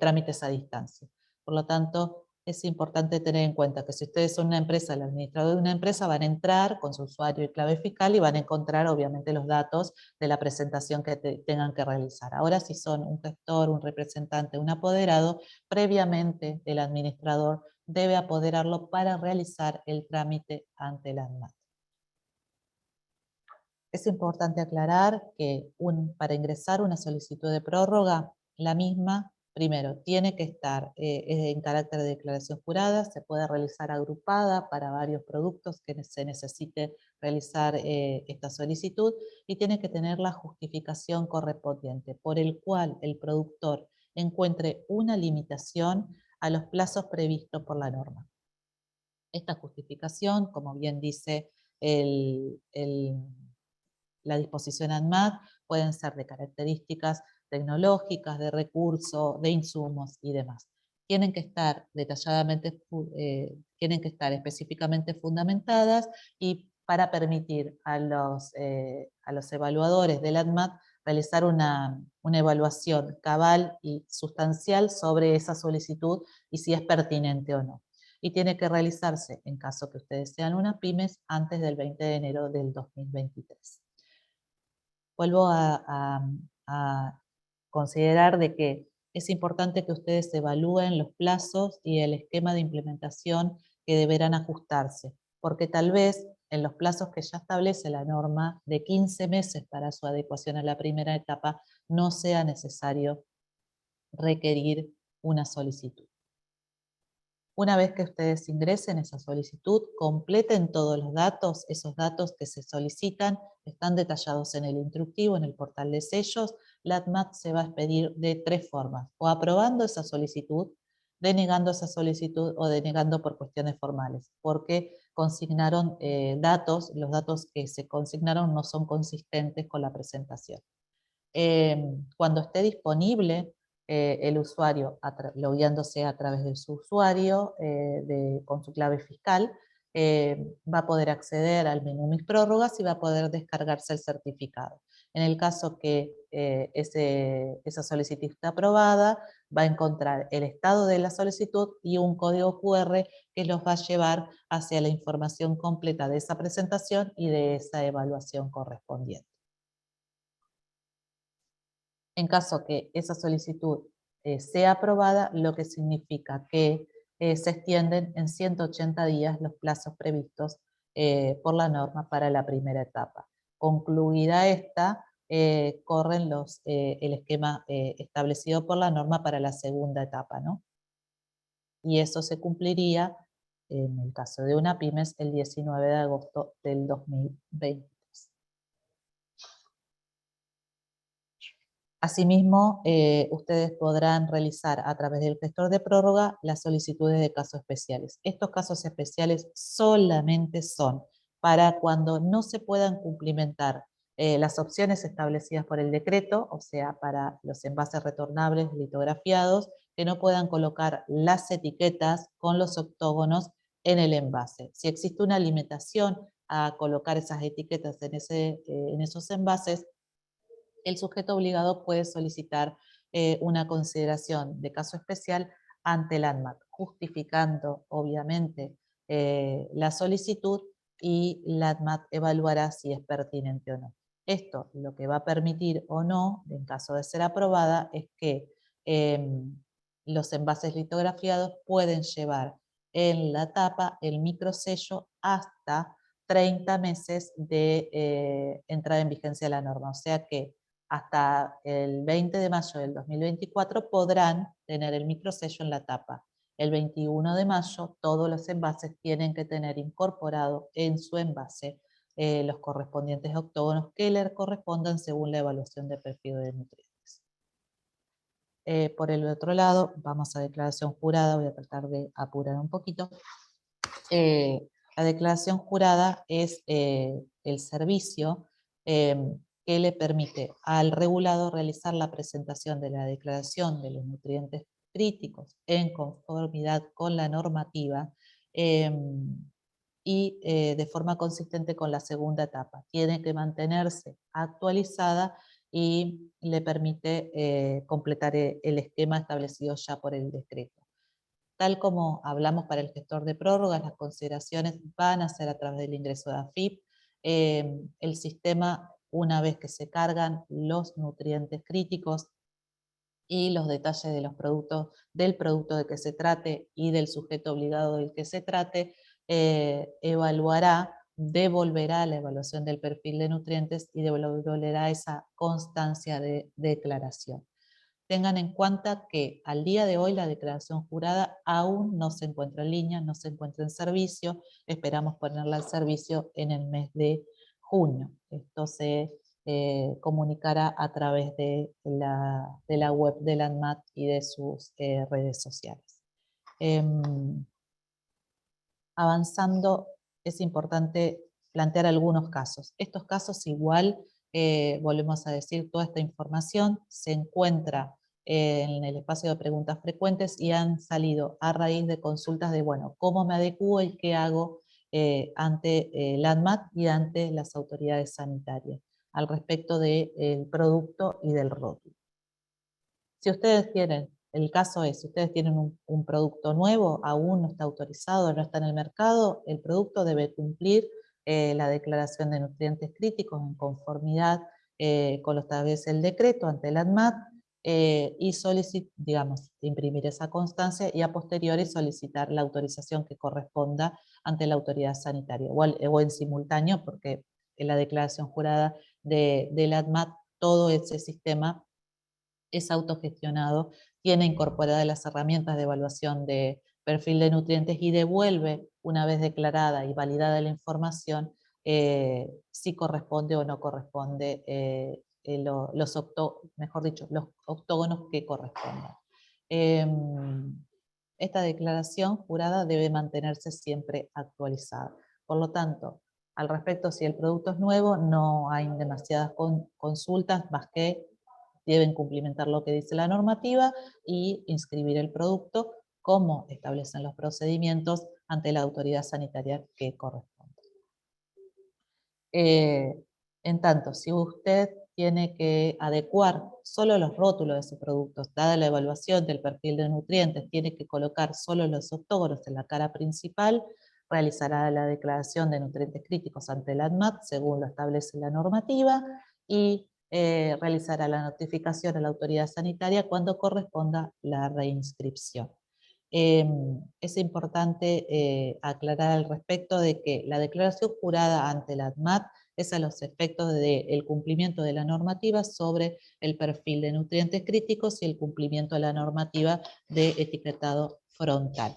trámites a distancia. Por lo tanto, es importante tener en cuenta que si ustedes son una empresa, el administrador de una empresa, van a entrar con su usuario y clave fiscal y van a encontrar obviamente los datos de la presentación que tengan que realizar. Ahora, si son un gestor, un representante, un apoderado, previamente el administrador debe apoderarlo para realizar el trámite ante la ANMAT. Es importante aclarar que para ingresar una solicitud de prórroga, la misma, primero, tiene que estar en carácter de declaración jurada, se puede realizar agrupada para varios productos que se necesite realizar esta solicitud, y tiene que tener la justificación correspondiente por el cual el productor encuentre una limitación a los plazos previstos por la norma. Esta justificación, como bien dice la disposición ANMAT pueden ser de características tecnológicas, de recursos, de insumos y demás. Tienen que estar detalladamente, tienen que estar específicamente fundamentadas y para permitir a los evaluadores del ANMAT realizar una evaluación cabal y sustancial sobre esa solicitud y si es pertinente o no. Y tiene que realizarse, en caso que ustedes sean unas pymes, antes del 20 de enero del 2023. Vuelvo a considerar de que es importante que ustedes evalúen los plazos y el esquema de implementación que deberán ajustarse, porque tal vez en los plazos que ya establece la norma de 15 meses para su adecuación a la primera etapa, no sea necesario requerir una solicitud. Una vez que ustedes ingresen esa solicitud, completen todos los datos, esos datos que se solicitan están detallados en el instructivo, en el portal de sellos. La ANMAT se va a expedir de 3 formas, o aprobando esa solicitud, denegando esa solicitud o denegando por cuestiones formales, porque consignaron datos, los datos que se consignaron no son consistentes con la presentación. Cuando esté disponible el usuario logueándose a través de su usuario con su clave fiscal, va a poder acceder al menú Mis prórrogas y va a poder descargarse el certificado. En el caso que esa solicitud esté aprobada, va a encontrar el estado de la solicitud y un código QR que los va a llevar hacia la información completa de esa presentación y de esa evaluación correspondiente. En caso que esa solicitud sea aprobada, lo que significa que se extienden en 180 días los plazos previstos por la norma para la primera etapa. Concluida esta, corren el esquema establecido por la norma para la segunda etapa, ¿no? Y eso se cumpliría, en el caso de una pymes, el 19 de agosto del 2020. Asimismo, ustedes podrán realizar a través del gestor de prórroga las solicitudes de casos especiales. Estos casos especiales solamente son para cuando no se puedan cumplimentar las opciones establecidas por el decreto, o sea, para los envases retornables litografiados, que no puedan colocar las etiquetas con los octógonos en el envase. Si existe una limitación a colocar esas etiquetas en esos envases, el sujeto obligado puede solicitar una consideración de caso especial ante la ANMAT, justificando obviamente la solicitud y la ANMAT evaluará si es pertinente o no. Esto lo que va a permitir o no, en caso de ser aprobada, es que los envases litografiados pueden llevar en la tapa el microsello hasta 30 meses de entrada en vigencia de la norma. O sea que hasta el 20 de mayo del 2024 podrán tener el microsello en la tapa. El 21 de mayo todos los envases tienen que tener incorporado en su envase los correspondientes octógonos que le correspondan según la evaluación de perfil de nutrientes. Por el otro lado, vamos a declaración jurada, voy a tratar de apurar un poquito. La declaración jurada es el servicio que le permite al regulador realizar la presentación de la declaración de los nutrientes críticos en conformidad con la normativa y de forma consistente con la segunda etapa. Tiene que mantenerse actualizada y le permite completar el esquema establecido ya por el decreto. Tal como hablamos para el gestor de prórrogas, las consideraciones van a ser a través del ingreso de AFIP. El sistema, una vez que se cargan los nutrientes críticos y los detalles de los productos, del producto de que se trate y del sujeto obligado del que se trate, evaluará, devolverá la evaluación del perfil de nutrientes y devolverá esa constancia de declaración. Tengan en cuenta que al día de hoy la declaración jurada aún no se encuentra en línea, no se encuentra en servicio. Esperamos ponerla al servicio en el mes de junio. Esto se comunicará a través de la web de la ANMAT y de sus redes sociales. Avanzando, es importante plantear algunos casos. Estos casos igual volvemos a decir, toda esta información se encuentra en el espacio de preguntas frecuentes y han salido a raíz de consultas de, bueno, cómo me adecuo y qué hago ante la ANMAT y ante las autoridades sanitarias al respecto del producto y del rótulo. Si ustedes tienen, el caso es, si ustedes tienen un producto nuevo, aún no está autorizado, no está en el mercado, el producto debe cumplir la declaración de nutrientes críticos en conformidad con lo que establece el decreto ante el ANMAT y digamos, imprimir esa constancia y a posteriori solicitar la autorización que corresponda ante la autoridad sanitaria o en simultáneo, porque en la declaración jurada del ANMAT todo ese sistema es autogestionado, tiene incorporadas las herramientas de evaluación de perfil de nutrientes y devuelve, una vez declarada y validada la información, si corresponde o no corresponde los octógonos que correspondan. Esta declaración jurada debe mantenerse siempre actualizada. Por lo tanto, al respecto, si el producto es nuevo, no hay demasiadas consultas, más que deben cumplimentar lo que dice la normativa y inscribir el producto como establecen los procedimientos ante la autoridad sanitaria que corresponde. En tanto, si usted tiene que adecuar solo los rótulos de su producto, dada la evaluación del perfil de nutrientes, tiene que colocar solo los octógonos en la cara principal, realizará la declaración de nutrientes críticos ante el ANMAT, según lo establece la normativa, y realizará la notificación a la autoridad sanitaria cuando corresponda la reinscripción. Es importante aclarar al respecto de que la declaración jurada ante la ANMAT es a los efectos del cumplimiento de la normativa sobre el perfil de nutrientes críticos y el cumplimiento de la normativa de etiquetado frontal.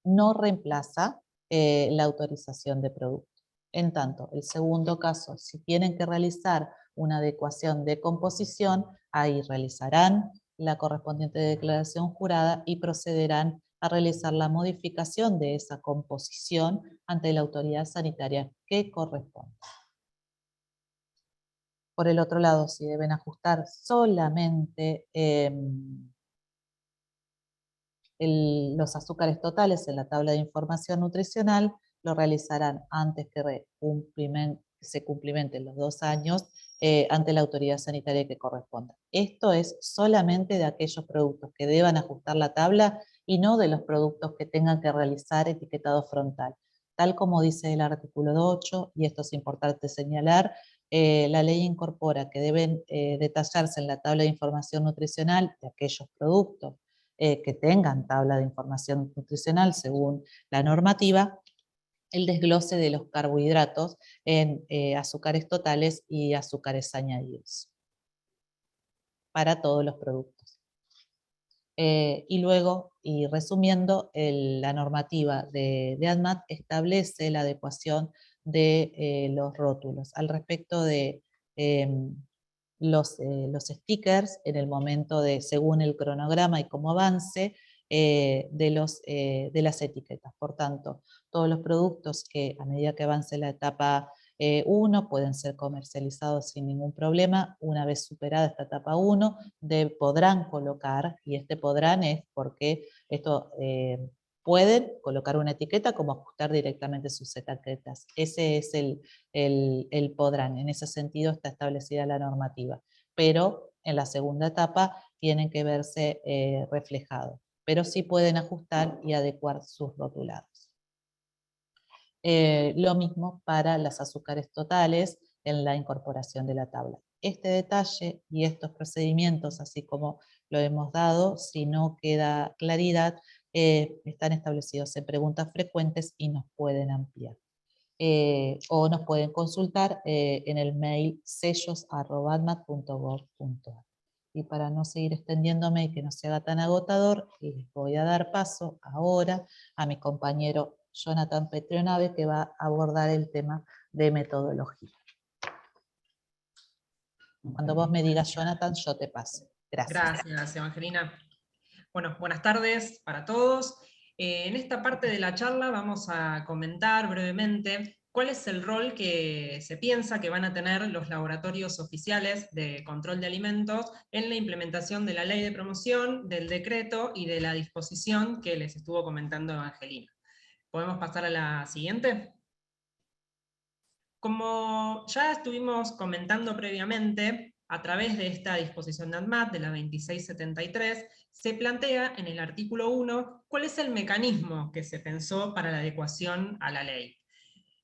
No reemplaza la autorización de producto. En tanto, el segundo caso, si tienen que realizar una adecuación de composición, ahí realizarán la correspondiente declaración jurada y procederán a realizar la modificación de esa composición ante la autoridad sanitaria que corresponda. Por el otro lado, si deben ajustar solamente los azúcares totales en la tabla de información nutricional, lo realizarán antes que se cumplimenten los 2 años ante la autoridad sanitaria que corresponda. Esto es solamente de aquellos productos que deban ajustar la tabla y no de los productos que tengan que realizar etiquetado frontal. Tal como dice el artículo 8, y esto es importante señalar, la ley incorpora que deben detallarse en la tabla de información nutricional de aquellos productos que tengan tabla de información nutricional según la normativa, el desglose de los carbohidratos en azúcares totales y azúcares añadidos para todos los productos. Y luego, y resumiendo, la normativa de ANMAT establece la adecuación de los rótulos. Al respecto de los stickers, en el momento según el cronograma y cómo avance, de las etiquetas. Por tanto, todos los productos que a medida que avance la etapa 1 pueden ser comercializados sin ningún problema. Una vez superada esta etapa 1, podrán colocar, y podrán es porque esto pueden colocar una etiqueta como ajustar directamente sus etiquetas. Ese es el podrán, en ese sentido está establecida la normativa. Pero en la segunda etapa tienen que verse reflejados. Pero sí pueden ajustar y adecuar sus rotulados. Lo mismo para las azúcares totales en la incorporación de la tabla. Este detalle y estos procedimientos, así como lo hemos dado, si no queda claridad, están establecidos en preguntas frecuentes y nos pueden ampliar. O nos pueden consultar en el mail sellos@anmat.gov.ar. Y para no seguir extendiéndome y que no se haga tan agotador, les voy a dar paso ahora a mi compañero Jonathan Petronave, que va a abordar el tema de metodología. Cuando vos me digas, Jonathan, yo te paso. Gracias. Gracias, Evangelina. Bueno, buenas tardes para todos. En esta parte de la charla vamos a comentar brevemente ¿cuál es el rol que se piensa que van a tener los laboratorios oficiales de control de alimentos en la implementación de la ley de promoción, del decreto y de la disposición que les estuvo comentando Evangelina? ¿Podemos pasar a la siguiente? Como ya estuvimos comentando previamente, a través de esta disposición de ANMAT, de la 2673, se plantea en el artículo 1 cuál es el mecanismo que se pensó para la adecuación a la ley.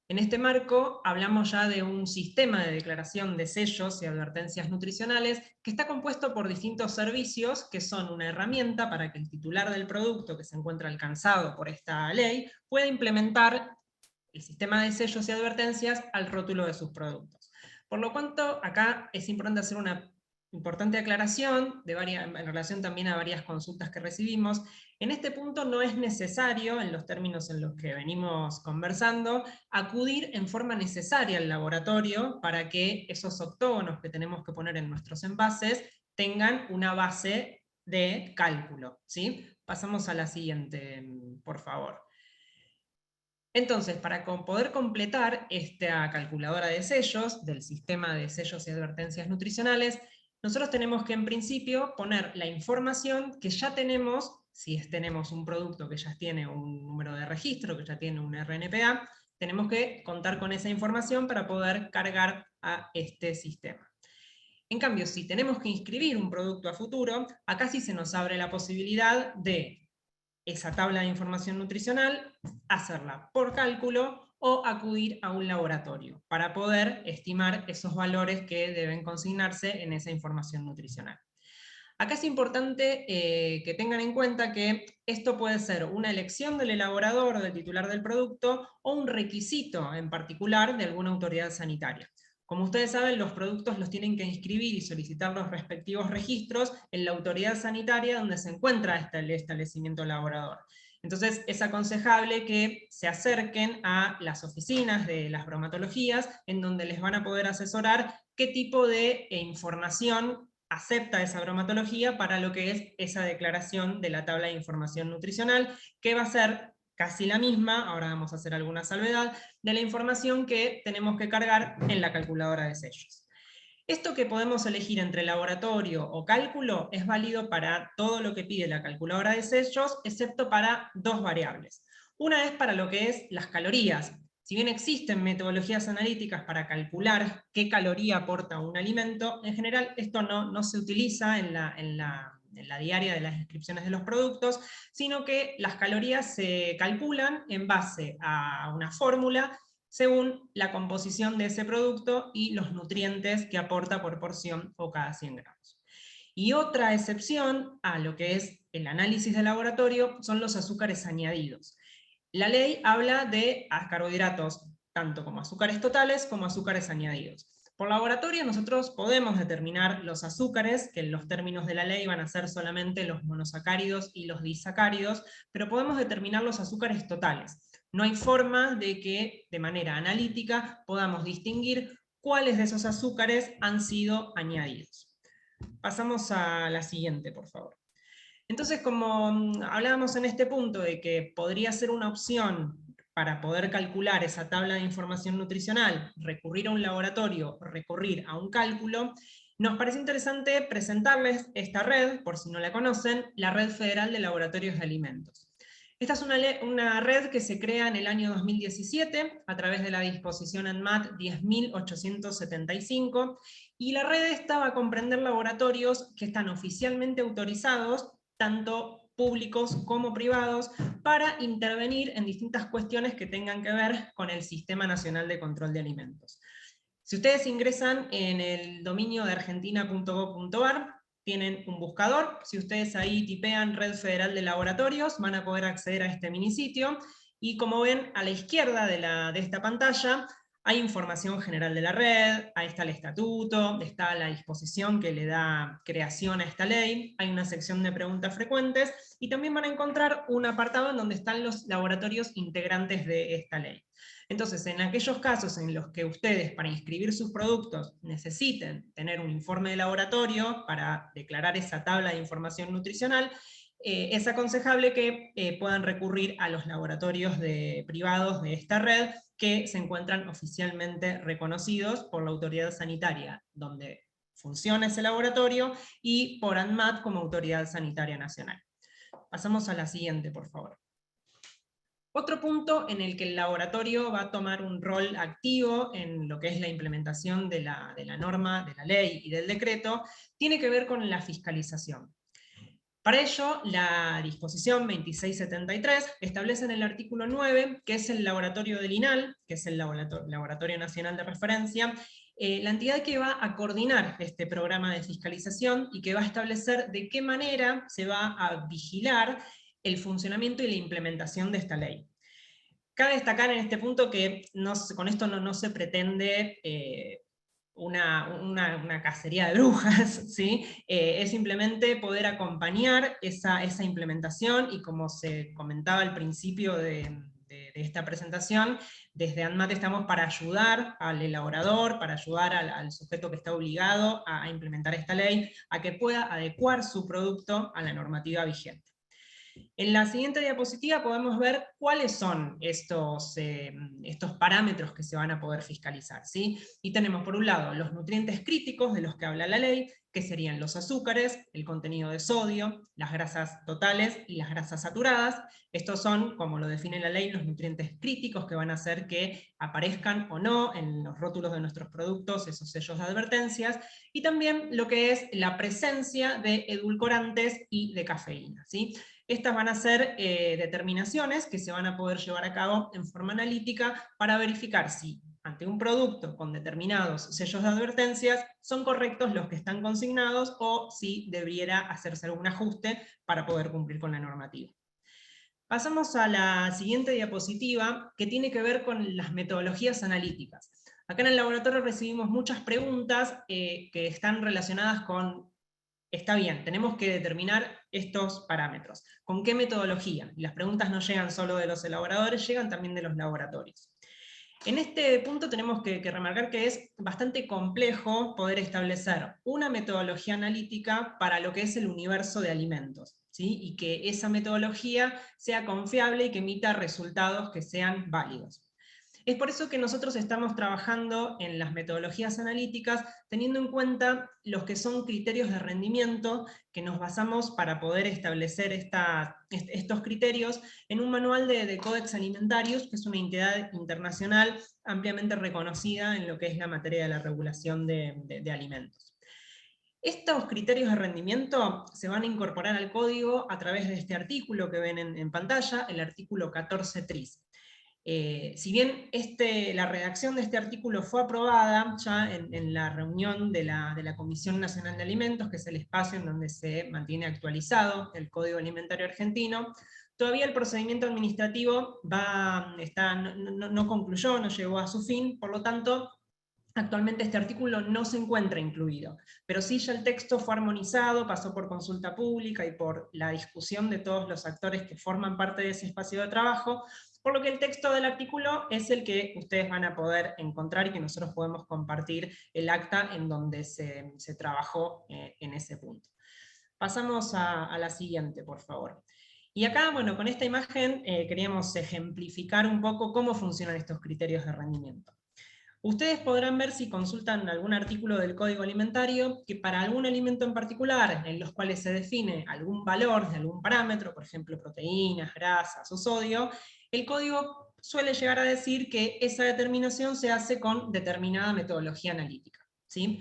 En este marco hablamos ya de un sistema de declaración de sellos y advertencias nutricionales que está compuesto por distintos servicios que son una herramienta para que el titular del producto que se encuentra alcanzado por esta ley pueda implementar el sistema de sellos y advertencias al rótulo de sus productos. Por lo cuanto, acá es importante hacer una importante aclaración en relación también a varias consultas que recibimos. En este punto no es necesario, en los términos en los que venimos conversando, acudir en forma necesaria al laboratorio para que esos octógonos que tenemos que poner en nuestros envases tengan una base de cálculo, ¿sí? Pasamos a la siguiente, por favor. Entonces, para poder completar esta calculadora de sellos, del sistema de sellos y advertencias nutricionales, nosotros tenemos que en principio poner la información que ya tenemos, si tenemos un producto que ya tiene un número de registro, que ya tiene un RNPA, tenemos que contar con esa información para poder cargar a este sistema. En cambio, si tenemos que inscribir un producto a futuro, acá sí se nos abre la posibilidad de esa tabla de información nutricional, hacerla por cálculo o acudir a un laboratorio para poder estimar esos valores que deben consignarse en esa información nutricional. Acá es importante que tengan en cuenta que esto puede ser una elección del elaborador o del titular del producto o un requisito en particular de alguna autoridad sanitaria. Como ustedes saben, los productos los tienen que inscribir y solicitar los respectivos registros en la autoridad sanitaria donde se encuentra el establecimiento elaborador. Entonces es aconsejable que se acerquen a las oficinas de las bromatologías en donde les van a poder asesorar qué tipo de información acepta esa bromatología para lo que es esa declaración de la tabla de información nutricional, que va a ser casi la misma, ahora vamos a hacer alguna salvedad, de la información que tenemos que cargar en la calculadora de sellos. Esto que podemos elegir entre laboratorio o cálculo es válido para todo lo que pide la calculadora de sellos, excepto para dos variables. Una es para lo que es las calorías. Si bien existen metodologías analíticas para calcular qué caloría aporta un alimento, en general esto no se utiliza en la diaria de las inscripciones de los productos, sino que las calorías se calculan en base a una fórmula según la composición de ese producto y los nutrientes que aporta por porción o cada 100 gramos. Y otra excepción a lo que es el análisis de laboratorio son los azúcares añadidos. La ley habla de carbohidratos, tanto como azúcares totales como azúcares añadidos. Por laboratorio nosotros podemos determinar los azúcares, que en los términos de la ley van a ser solamente los monosacáridos y los disacáridos, pero podemos determinar los azúcares totales. No hay forma de que de manera analítica podamos distinguir cuáles de esos azúcares han sido añadidos. Pasamos a la siguiente, por favor. Entonces, como hablábamos en este punto de que podría ser una opción para poder calcular esa tabla de información nutricional, recurrir a un laboratorio, recurrir a un cálculo, nos parece interesante presentarles esta red, por si no la conocen, la Red Federal de Laboratorios de Alimentos. Esta es una red que se crea en el año 2017 a través de la disposición ANMAT 10.875, y la red esta va a comprender laboratorios que están oficialmente autorizados, tanto públicos como privados, para intervenir en distintas cuestiones que tengan que ver con el Sistema Nacional de Control de Alimentos. Si ustedes ingresan en el dominio de argentina.gov.ar, tienen un buscador. Si ustedes ahí tipean Red Federal de Laboratorios, van a poder acceder a este minisitio, y como ven a la izquierda de esta pantalla, hay información general de la red, ahí está el estatuto, está la disposición que le da creación a esta ley, hay una sección de preguntas frecuentes, y también van a encontrar un apartado en donde están los laboratorios integrantes de esta ley. Entonces, en aquellos casos en los que ustedes, para inscribir sus productos, necesiten tener un informe de laboratorio para declarar esa tabla de información nutricional, es aconsejable que puedan recurrir a los laboratorios privados de esta red, que se encuentran oficialmente reconocidos por la autoridad sanitaria, donde funciona ese laboratorio, y por ANMAT como Autoridad Sanitaria Nacional. Pasamos a la siguiente, por favor. Otro punto en el que el laboratorio va a tomar un rol activo en lo que es la implementación de la norma, de la ley y del decreto, tiene que ver con la fiscalización. Para ello, la disposición 2673 establece en el artículo 9, que es el laboratorio del INAL, que es el Laboratorio Nacional de Referencia, la entidad que va a coordinar este programa de fiscalización y que va a establecer de qué manera se va a vigilar el funcionamiento y la implementación de esta ley. Cabe destacar en este punto que con esto no se pretende una cacería de brujas, ¿sí? Es simplemente poder acompañar esa implementación, y como se comentaba al principio de esta presentación, desde ANMAT estamos para ayudar al elaborador, para ayudar al sujeto que está obligado a implementar esta ley, a que pueda adecuar su producto a la normativa vigente. En la siguiente diapositiva podemos ver cuáles son estos parámetros que se van a poder fiscalizar, ¿sí? Y tenemos por un lado los nutrientes críticos de los que habla la ley, que serían los azúcares, el contenido de sodio, las grasas totales y las grasas saturadas. Estos son, como lo define la ley, los nutrientes críticos que van a hacer que aparezcan o no en los rótulos de nuestros productos esos sellos de advertencias, y también lo que es la presencia de edulcorantes y de cafeína, ¿sí? Estas van a ser determinaciones que se van a poder llevar a cabo en forma analítica para verificar si ante un producto con determinados sellos de advertencias son correctos los que están consignados, o si debiera hacerse algún ajuste para poder cumplir con la normativa. Pasamos a la siguiente diapositiva, que tiene que ver con las metodologías analíticas. Acá en el laboratorio recibimos muchas preguntas que están relacionadas con: está bien, tenemos que determinar estos parámetros. ¿Con qué metodología? Y las preguntas no llegan solo de los elaboradores, llegan también de los laboratorios. En este punto tenemos que remarcar que es bastante complejo poder establecer una metodología analítica para lo que es el universo de alimentos, ¿sí? Y que esa metodología sea confiable y que emita resultados que sean válidos. Es por eso que nosotros estamos trabajando en las metodologías analíticas teniendo en cuenta los que son criterios de rendimiento, que nos basamos para poder establecer estos criterios en un manual de Codex Alimentarius, que es una entidad internacional ampliamente reconocida en lo que es la materia de la regulación de alimentos. Estos criterios de rendimiento se van a incorporar al código a través de este artículo que ven en pantalla, el artículo 14 tris. Si bien la redacción de este artículo fue aprobada ya en la reunión de la Comisión Nacional de Alimentos, que es el espacio en donde se mantiene actualizado el Código Alimentario Argentino, todavía el procedimiento administrativo no concluyó, no llegó a su fin, por lo tanto, actualmente este artículo no se encuentra incluido, pero sí ya el texto fue armonizado, pasó por consulta pública y por la discusión de todos los actores que forman parte de ese espacio de trabajo, por lo que el texto del artículo es el que ustedes van a poder encontrar y que nosotros podemos compartir el acta en donde se trabajó en ese punto. Pasamos a la siguiente, por favor. Y acá, bueno, con esta imagen queríamos ejemplificar un poco cómo funcionan estos criterios de rendimiento. Ustedes podrán ver, si consultan algún artículo del Código Alimentario, que para algún alimento en particular, en los cuales se define algún valor de algún parámetro, por ejemplo proteínas, grasas o sodio, el código suele llegar a decir que esa determinación se hace con determinada metodología analítica, ¿sí?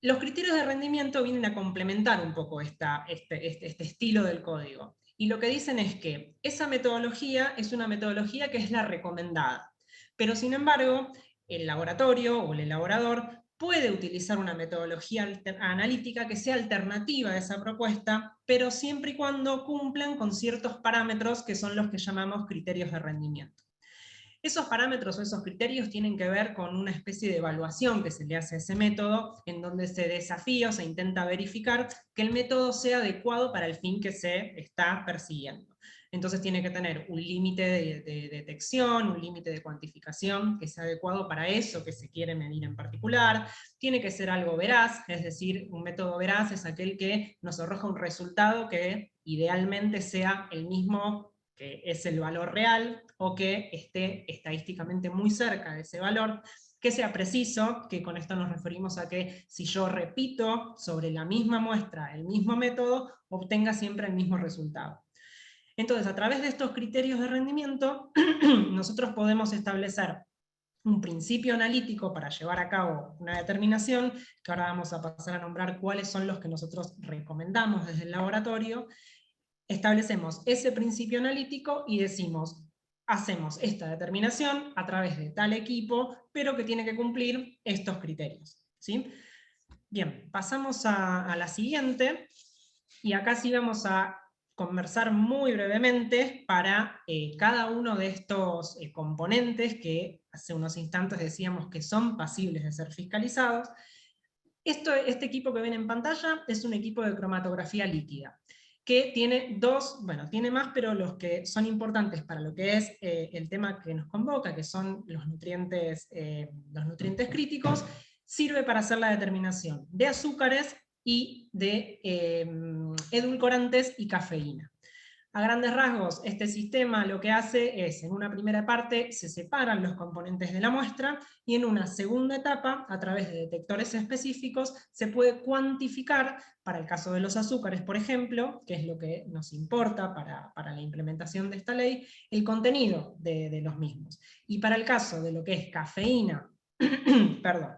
Los criterios de rendimiento vienen a complementar un poco este estilo del código, y lo que dicen es que esa metodología es una metodología que es la recomendada, pero sin embargo, el laboratorio o el elaborador puede utilizar una metodología analítica que sea alternativa a esa propuesta, pero siempre y cuando cumplan con ciertos parámetros que son los que llamamos criterios de rendimiento. Esos parámetros o esos criterios tienen que ver con una especie de evaluación que se le hace a ese método, en donde se desafía o se intenta verificar que el método sea adecuado para el fin que se está persiguiendo. Entonces tiene que tener un límite de detección, un límite de cuantificación que sea adecuado para eso que se quiere medir en particular, tiene que ser algo veraz, es decir, un método veraz es aquel que nos arroja un resultado que idealmente sea el mismo que es el valor real, o que esté estadísticamente muy cerca de ese valor, que sea preciso, que con esto nos referimos a que si yo repito sobre la misma muestra el mismo método, obtenga siempre el mismo resultado. Entonces, a través de estos criterios de rendimiento, nosotros podemos establecer un principio analítico para llevar a cabo una determinación, que ahora vamos a pasar a nombrar cuáles son los que nosotros recomendamos desde el laboratorio. Establecemos ese principio analítico y decimos, hacemos esta determinación a través de tal equipo, pero que tiene que cumplir estos criterios, ¿sí? Bien, pasamos a la siguiente, y acá sí vamos a conversar muy brevemente para cada uno de estos componentes que hace unos instantes decíamos que son pasibles de ser fiscalizados. Este equipo que ven en pantalla es un equipo de cromatografía líquida, que tiene dos, bueno, tiene más, pero los que son importantes para lo que es el tema que nos convoca, que son los nutrientes críticos, sirve para hacer la determinación de azúcares y de edulcorantes y cafeína. A grandes rasgos, este sistema lo que hace es, en una primera parte, se separan los componentes de la muestra, y en una segunda etapa, a través de detectores específicos, se puede cuantificar, para el caso de los azúcares, por ejemplo, que es lo que nos importa para la implementación de esta ley, el contenido de los mismos. Y para el caso de lo que es cafeína, perdón,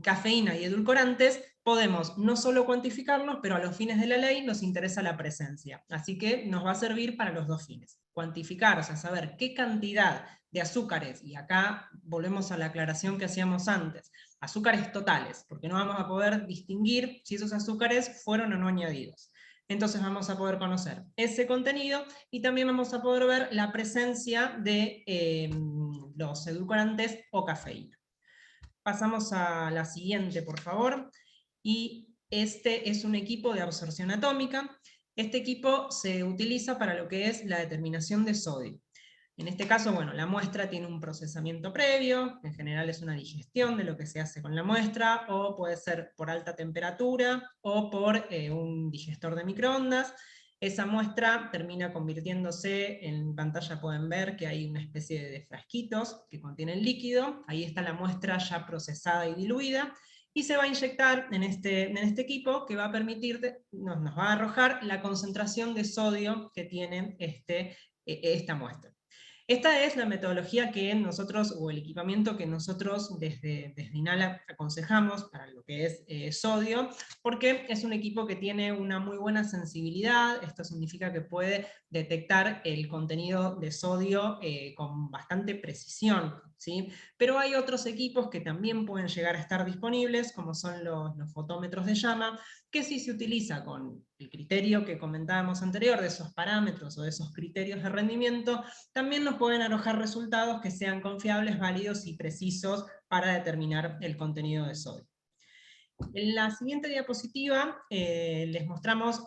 cafeína y edulcorantes, podemos no solo cuantificarlos, pero a los fines de la ley nos interesa la presencia. Así que nos va a servir para los dos fines. Cuantificar, o sea, saber qué cantidad de azúcares, y acá volvemos a la aclaración que hacíamos antes, azúcares totales, porque no vamos a poder distinguir si esos azúcares fueron o no añadidos. Entonces vamos a poder conocer ese contenido, y también vamos a poder ver la presencia de los edulcorantes o cafeína. Pasamos a la siguiente, por favor. Y este es un equipo de absorción atómica. Este equipo se utiliza para lo que es la determinación de sodio. En este caso, bueno, la muestra tiene un procesamiento previo, en general es una digestión de lo que se hace con la muestra, o puede ser por alta temperatura, o por un digestor de microondas. Esa muestra termina convirtiéndose, en pantalla pueden ver que hay una especie de frasquitos que contienen líquido, ahí está la muestra ya procesada y diluida, y se va a inyectar en este equipo, que va a permitir, nos va a arrojar la concentración de sodio que tiene esta muestra. Esta es la metodología que nosotros, o el equipamiento que nosotros desde INALA aconsejamos para lo que es sodio, porque es un equipo que tiene una muy buena sensibilidad. Esto significa que puede detectar el contenido de sodio con bastante precisión, ¿sí? Pero hay otros equipos que también pueden llegar a estar disponibles, como son los fotómetros de llama, que si se utiliza con el criterio que comentábamos anterior, de esos parámetros o de esos criterios de rendimiento, también nos pueden arrojar resultados que sean confiables, válidos y precisos para determinar el contenido de sodio. En la siguiente diapositiva les mostramos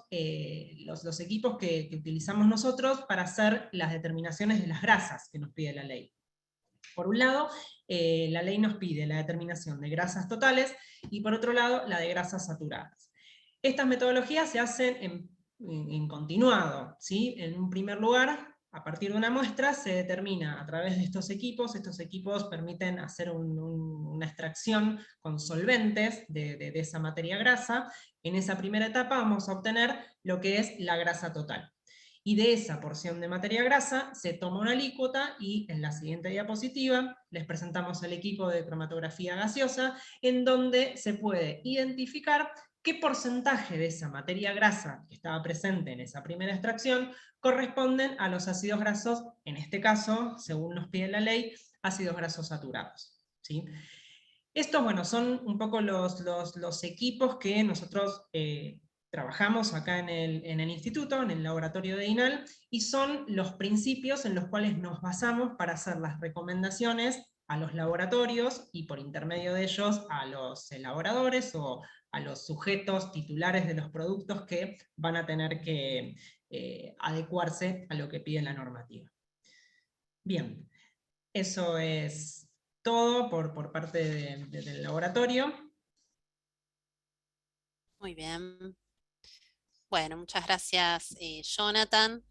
los equipos que utilizamos nosotros para hacer las determinaciones de las grasas que nos pide la ley. Por un lado, la ley nos pide la determinación de grasas totales, y por otro lado, la de grasas saturadas. Estas metodologías se hacen en continuado, ¿sí? En un primer lugar, a partir de una muestra, se determina a través de estos equipos permiten hacer una extracción con solventes de esa materia grasa. En esa primera etapa vamos a obtener lo que es la grasa total. Y de esa porción de materia grasa se toma una alícuota, y en la siguiente diapositiva les presentamos el equipo de cromatografía gaseosa, en donde se puede identificar qué porcentaje de esa materia grasa que estaba presente en esa primera extracción corresponden a los ácidos grasos, en este caso, según nos pide la ley, ácidos grasos saturados, ¿sí? Estos, bueno, son un poco los equipos que nosotros trabajamos acá en el instituto, en el laboratorio de INAL, y son los principios en los cuales nos basamos para hacer las recomendaciones a los laboratorios, y por intermedio de ellos a los elaboradores o a los sujetos titulares de los productos que van a tener que adecuarse a lo que pide la normativa. Bien, eso es todo por parte del laboratorio. Muy bien. Bueno, muchas gracias, Jonathan,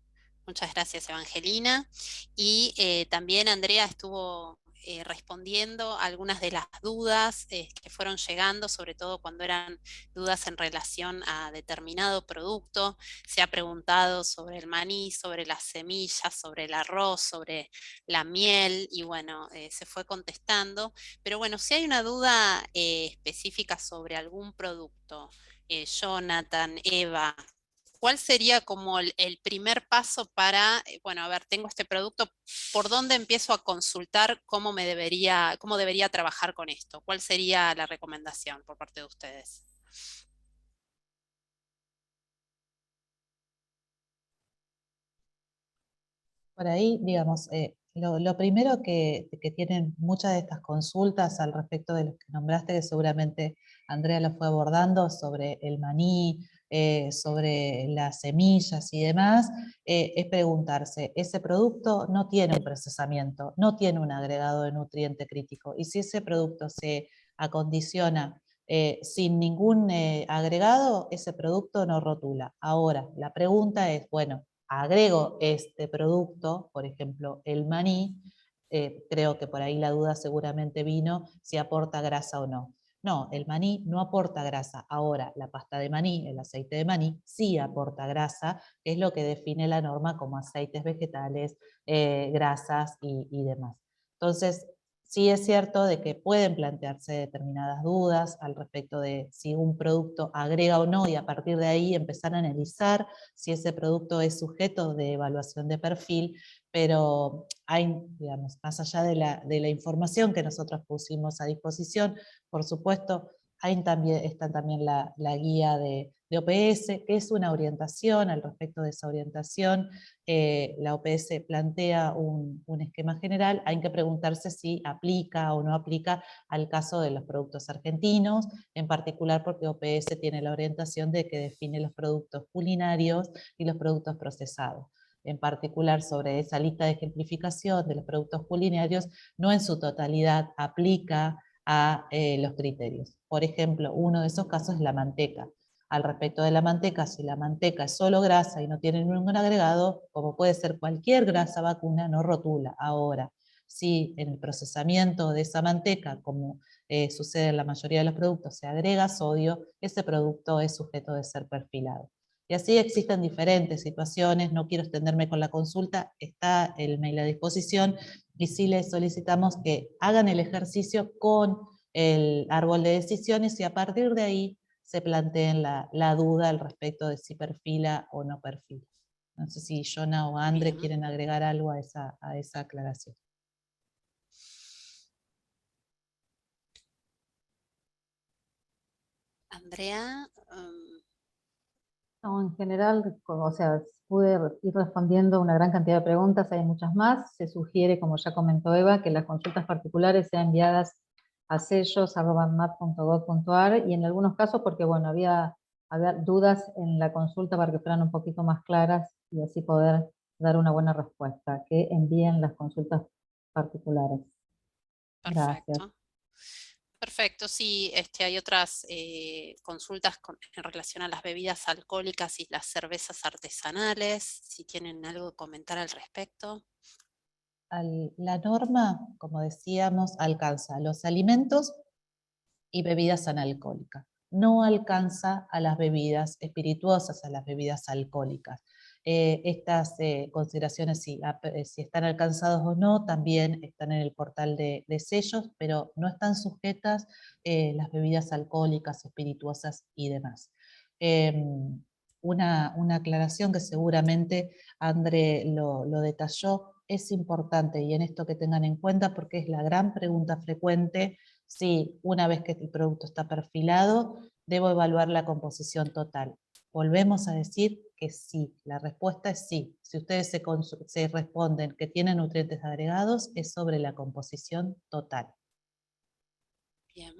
Muchas gracias, Evangelina. Y también Andrea estuvo respondiendo algunas de las dudas que fueron llegando, sobre todo cuando eran dudas en relación a determinado producto. Se ha preguntado sobre el maní, sobre las semillas, sobre el arroz, sobre la miel, y bueno, se fue contestando. Pero bueno, si hay una duda específica sobre algún producto, Jonathan, Eva, ¿cuál sería como el primer paso para, bueno, a ver, tengo este producto, ¿por dónde empiezo a consultar cómo debería trabajar con esto? ¿Cuál sería la recomendación por parte de ustedes? Por ahí, digamos, lo primero que tienen muchas de estas consultas al respecto de los que nombraste, que seguramente Andrea lo fue abordando, sobre el maní, sobre las semillas y demás, es preguntarse, ese producto no tiene un procesamiento, no tiene un agregado de nutriente crítico, y si ese producto se acondiciona sin ningún agregado, ese producto no rotula. Ahora, la pregunta es, bueno, agrego este producto, por ejemplo, el maní, creo que por ahí la duda seguramente vino si aporta grasa o no. No, el maní no aporta grasa. Ahora, la pasta de maní, el aceite de maní, sí aporta grasa, que es lo que define la norma como aceites vegetales, grasas y demás. Entonces, sí es cierto de que pueden plantearse determinadas dudas al respecto de si un producto agrega o no, y a partir de ahí empezar a analizar si ese producto es sujeto de evaluación de perfil, pero hay, digamos, más allá de la información que nosotros pusimos a disposición, por supuesto, está también la guía de OPS, que es una orientación. Al respecto de esa orientación, la OPS plantea un esquema general. Hay que preguntarse si aplica o no aplica al caso de los productos argentinos, en particular porque OPS tiene la orientación de que define los productos culinarios y los productos procesados. En particular, sobre esa lista de ejemplificación de los productos culinarios, no en su totalidad aplica a los criterios. Por ejemplo, uno de esos casos es la manteca. Al respecto de la manteca, si la manteca es solo grasa y no tiene ningún agregado, como puede ser cualquier grasa vacuna, no rotula. Ahora, si en el procesamiento de esa manteca, como sucede en la mayoría de los productos, se agrega sodio, ese producto es sujeto de ser perfilado. Y así existen diferentes situaciones. No quiero extenderme con la consulta, está el mail a disposición, y sí les solicitamos que hagan el ejercicio con el árbol de decisiones y a partir de ahí se planteen la duda al respecto de si perfila o no perfila. No sé si Jonah o Andre Bien. quieren agregar algo a esa aclaración. Andrea, No, en general, o sea, pude ir respondiendo una gran cantidad de preguntas, hay muchas más. Se sugiere, como ya comentó Eva, que las consultas particulares sean enviadas a sellos@mat.gov.ar, y en algunos casos, porque bueno, había dudas en la consulta para que fueran un poquito más claras y así poder dar una buena respuesta, que envíen las consultas particulares. Gracias. perfecto. Perfecto, sí, hay otras consultas en relación a las bebidas alcohólicas y las cervezas artesanales, si tienen algo que comentar al respecto. La norma, como decíamos, alcanza los alimentos y bebidas analcohólicas. No alcanza a las bebidas espirituosas, a las bebidas alcohólicas. Estas consideraciones, si están alcanzados o no, también están en el portal de sellos, pero no están sujetas las bebidas alcohólicas, espirituosas y demás. Una aclaración que seguramente André lo detalló, es importante, y en esto que tengan en cuenta, porque es la gran pregunta frecuente: si una vez que el producto está perfilado, debo evaluar la composición total. Volvemos a decir que sí, la respuesta es sí. Si ustedes se responden que tienen nutrientes agregados, es sobre la composición total. Bien.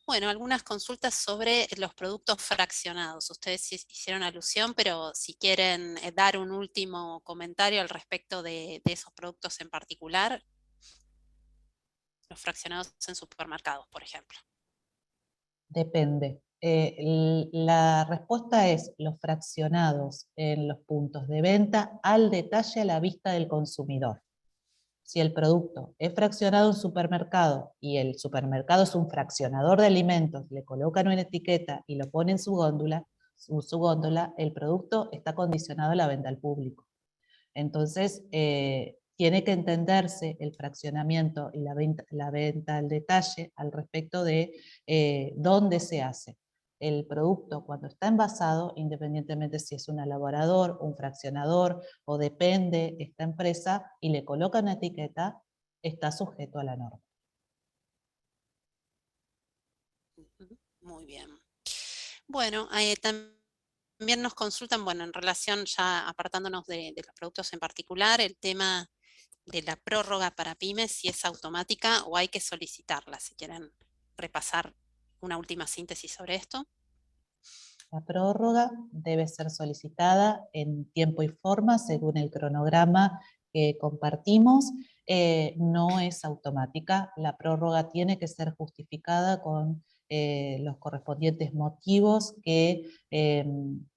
Bueno, algunas consultas sobre los productos fraccionados. Ustedes hicieron alusión, pero si quieren dar un último comentario al respecto de esos productos en particular, los fraccionados en supermercados, por ejemplo. Depende. La respuesta es los fraccionados en los puntos de venta al detalle a la vista del consumidor. Si el producto es fraccionado en un supermercado y el supermercado es un fraccionador de alimentos, le colocan una etiqueta y lo pone en su góndola, el producto está condicionado a la venta al público. Entonces, tiene que entenderse el fraccionamiento y la venta al detalle al respecto de dónde se hace. El producto cuando está envasado, independientemente si es un elaborador, un fraccionador o depende esta empresa y le coloca una etiqueta, está sujeto a la norma. Muy bien. Bueno, también nos consultan, bueno, en relación, ya apartándonos de los productos en particular, el tema de la prórroga para pymes, si es automática o hay que solicitarla, si quieren repasar una última síntesis sobre esto. La prórroga debe ser solicitada en tiempo y forma según el cronograma que compartimos. No es automática, la prórroga tiene que ser justificada con los correspondientes motivos que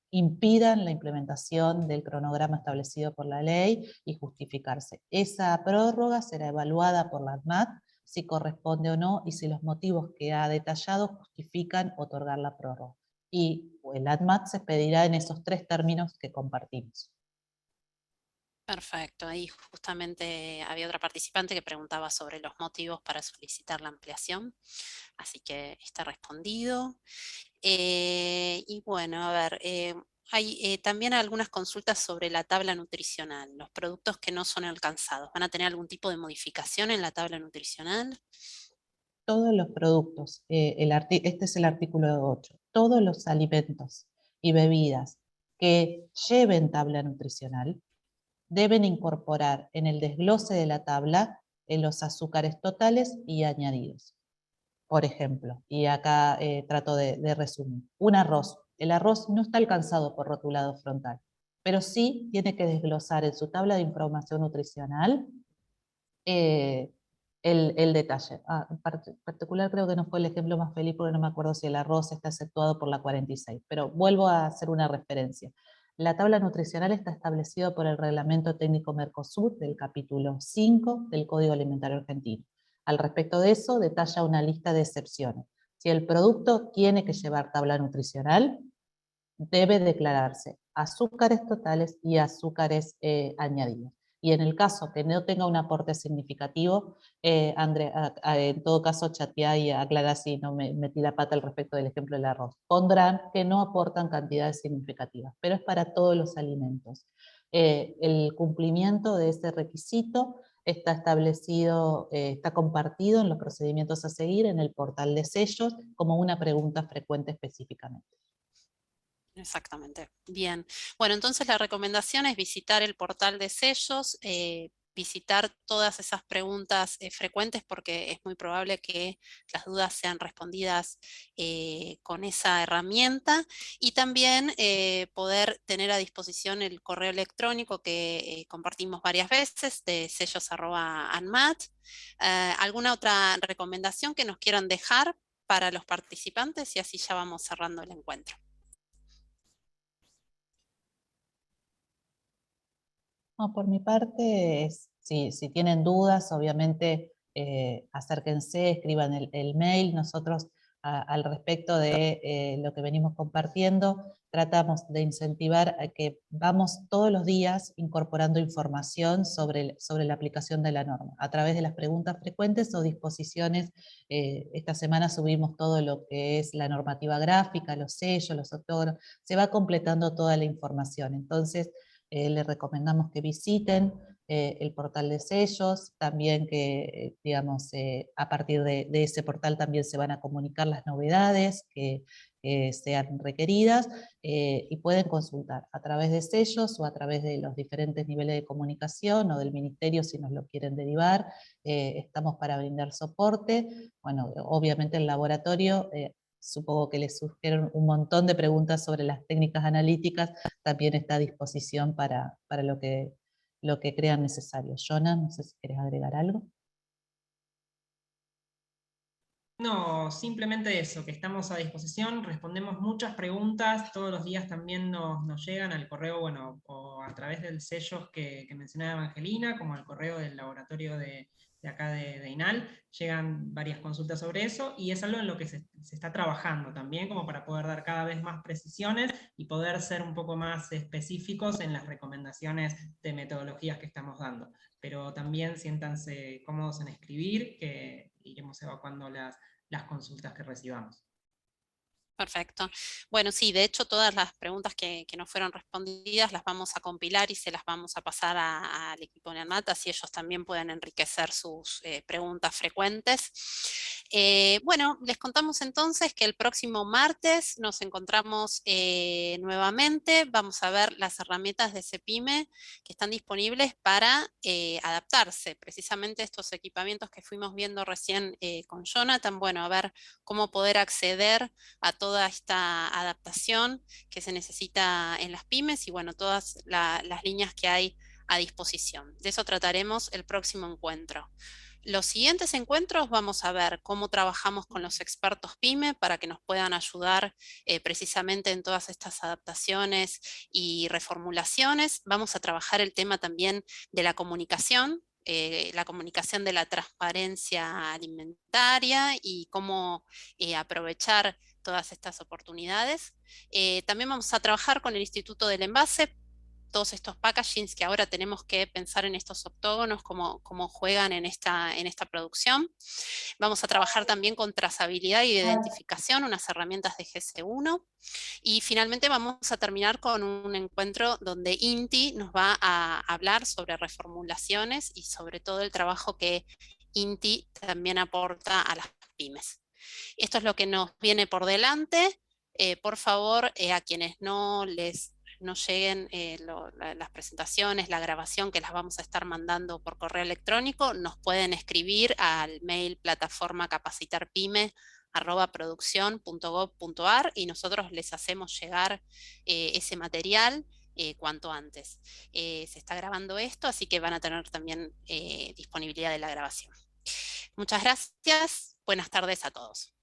impidan la implementación del cronograma establecido por la ley y justificarse. Esa prórroga será evaluada por la ANMAT si corresponde o no y si los motivos que ha detallado justifican otorgar la prórroga. Y el ANMAT se pedirá en esos 3 términos que compartimos. Perfecto, ahí justamente había otra participante que preguntaba sobre los motivos para solicitar la ampliación, así que está respondido. Y bueno, a ver, hay también algunas consultas sobre la tabla nutricional. Los productos que no son alcanzados, ¿van a tener algún tipo de modificación en la tabla nutricional? Todos los productos, este es el artículo 8, todos los alimentos y bebidas que lleven tabla nutricional deben incorporar en el desglose de la tabla los azúcares totales y añadidos. Por ejemplo, y acá trato de resumir, un arroz. El arroz no está alcanzado por rotulado frontal, pero sí tiene que desglosar en su tabla de información nutricional el detalle. En particular creo que no fue el ejemplo más feliz porque no me acuerdo si el arroz está exceptuado por la 46, pero vuelvo a hacer una referencia. La tabla nutricional está establecida por el Reglamento Técnico Mercosur del capítulo 5 del Código Alimentario Argentino. Al respecto de eso, detalla una lista de excepciones. Si el producto tiene que llevar tabla nutricional, debe declararse azúcares totales y azúcares añadidos. Y en el caso que no tenga un aporte significativo, Andrea, en todo caso chateá y aclará si no me metí la pata al respecto del ejemplo del arroz. Pondrán que no aportan cantidades significativas, pero es para todos los alimentos. El cumplimiento de ese requisito está establecido, está compartido en los procedimientos a seguir en el portal de sellos como una pregunta frecuente específicamente. Exactamente, bien. Bueno, entonces la recomendación es visitar el portal de sellos, visitar todas esas preguntas frecuentes porque es muy probable que las dudas sean respondidas con esa herramienta y también poder tener a disposición el correo electrónico que compartimos varias veces de sellos@anmat. ¿Alguna otra recomendación que nos quieran dejar para los participantes? Y así ya vamos cerrando el encuentro. No, por mi parte, si tienen dudas, obviamente acérquense, escriban el mail. Nosotros al respecto de lo que venimos compartiendo, tratamos de incentivar a que vamos todos los días incorporando información sobre la aplicación de la norma, a través de las preguntas frecuentes o disposiciones. Esta semana subimos todo lo que es la normativa gráfica, los sellos, los autógrafos, se va completando toda la información. Entonces, les recomendamos que visiten el portal de sellos, también que, digamos, a partir de ese portal también se van a comunicar las novedades que sean requeridas y pueden consultar a través de sellos o a través de los diferentes niveles de comunicación o del ministerio si nos lo quieren derivar. Estamos para brindar soporte. Bueno, obviamente el laboratorio supongo que les surgieron un montón de preguntas sobre las técnicas analíticas, también está a disposición para lo que crean necesario. Jonah, no sé si querés agregar algo. No, simplemente eso, que estamos a disposición, respondemos muchas preguntas, todos los días también nos llegan al correo, bueno, o a través del sellos que mencionaba Evangelina, como al correo del laboratorio de acá de INAL, llegan varias consultas sobre eso, y es algo en lo que se está trabajando también, como para poder dar cada vez más precisiones y poder ser un poco más específicos en las recomendaciones de metodologías que estamos dando. Pero también siéntanse cómodos en escribir, que iremos evacuando las consultas que recibamos. Perfecto. Bueno, sí, de hecho todas las preguntas que no fueron respondidas las vamos a compilar y se las vamos a pasar al equipo de NEADMAT, así ellos también pueden enriquecer sus preguntas frecuentes. Bueno, les contamos entonces que el próximo martes nos encontramos nuevamente. Vamos a ver las herramientas de CEPIME que están disponibles para adaptarse precisamente a estos equipamientos que fuimos viendo recién con Jonathan. Bueno, a ver cómo poder acceder a toda esta adaptación que se necesita en las pymes y bueno, todas las líneas que hay a disposición. De eso trataremos el próximo encuentro. Los siguientes encuentros vamos a ver cómo trabajamos con los expertos PYME para que nos puedan ayudar precisamente en todas estas adaptaciones y reformulaciones. Vamos a trabajar el tema también de la comunicación de la transparencia alimentaria y cómo aprovechar todas estas oportunidades. También vamos a trabajar con el Instituto del Envase, todos estos packagings que ahora tenemos que pensar en estos octógonos, cómo juegan en esta producción. Vamos a trabajar también con trazabilidad y identificación, unas herramientas de GC1. Y finalmente vamos a terminar con un encuentro donde INTI nos va a hablar sobre reformulaciones y sobre todo el trabajo que INTI también aporta a las pymes. Esto es lo que nos viene por delante. Por favor, a quienes no lleguen las presentaciones, la grabación, que las vamos a estar mandando por correo electrónico, nos pueden escribir al mail plataformacapacitarpyme@produccion.gov.ar y nosotros les hacemos llegar ese material cuanto antes. Se está grabando esto, así que van a tener también disponibilidad de la grabación. Muchas gracias, buenas tardes a todos.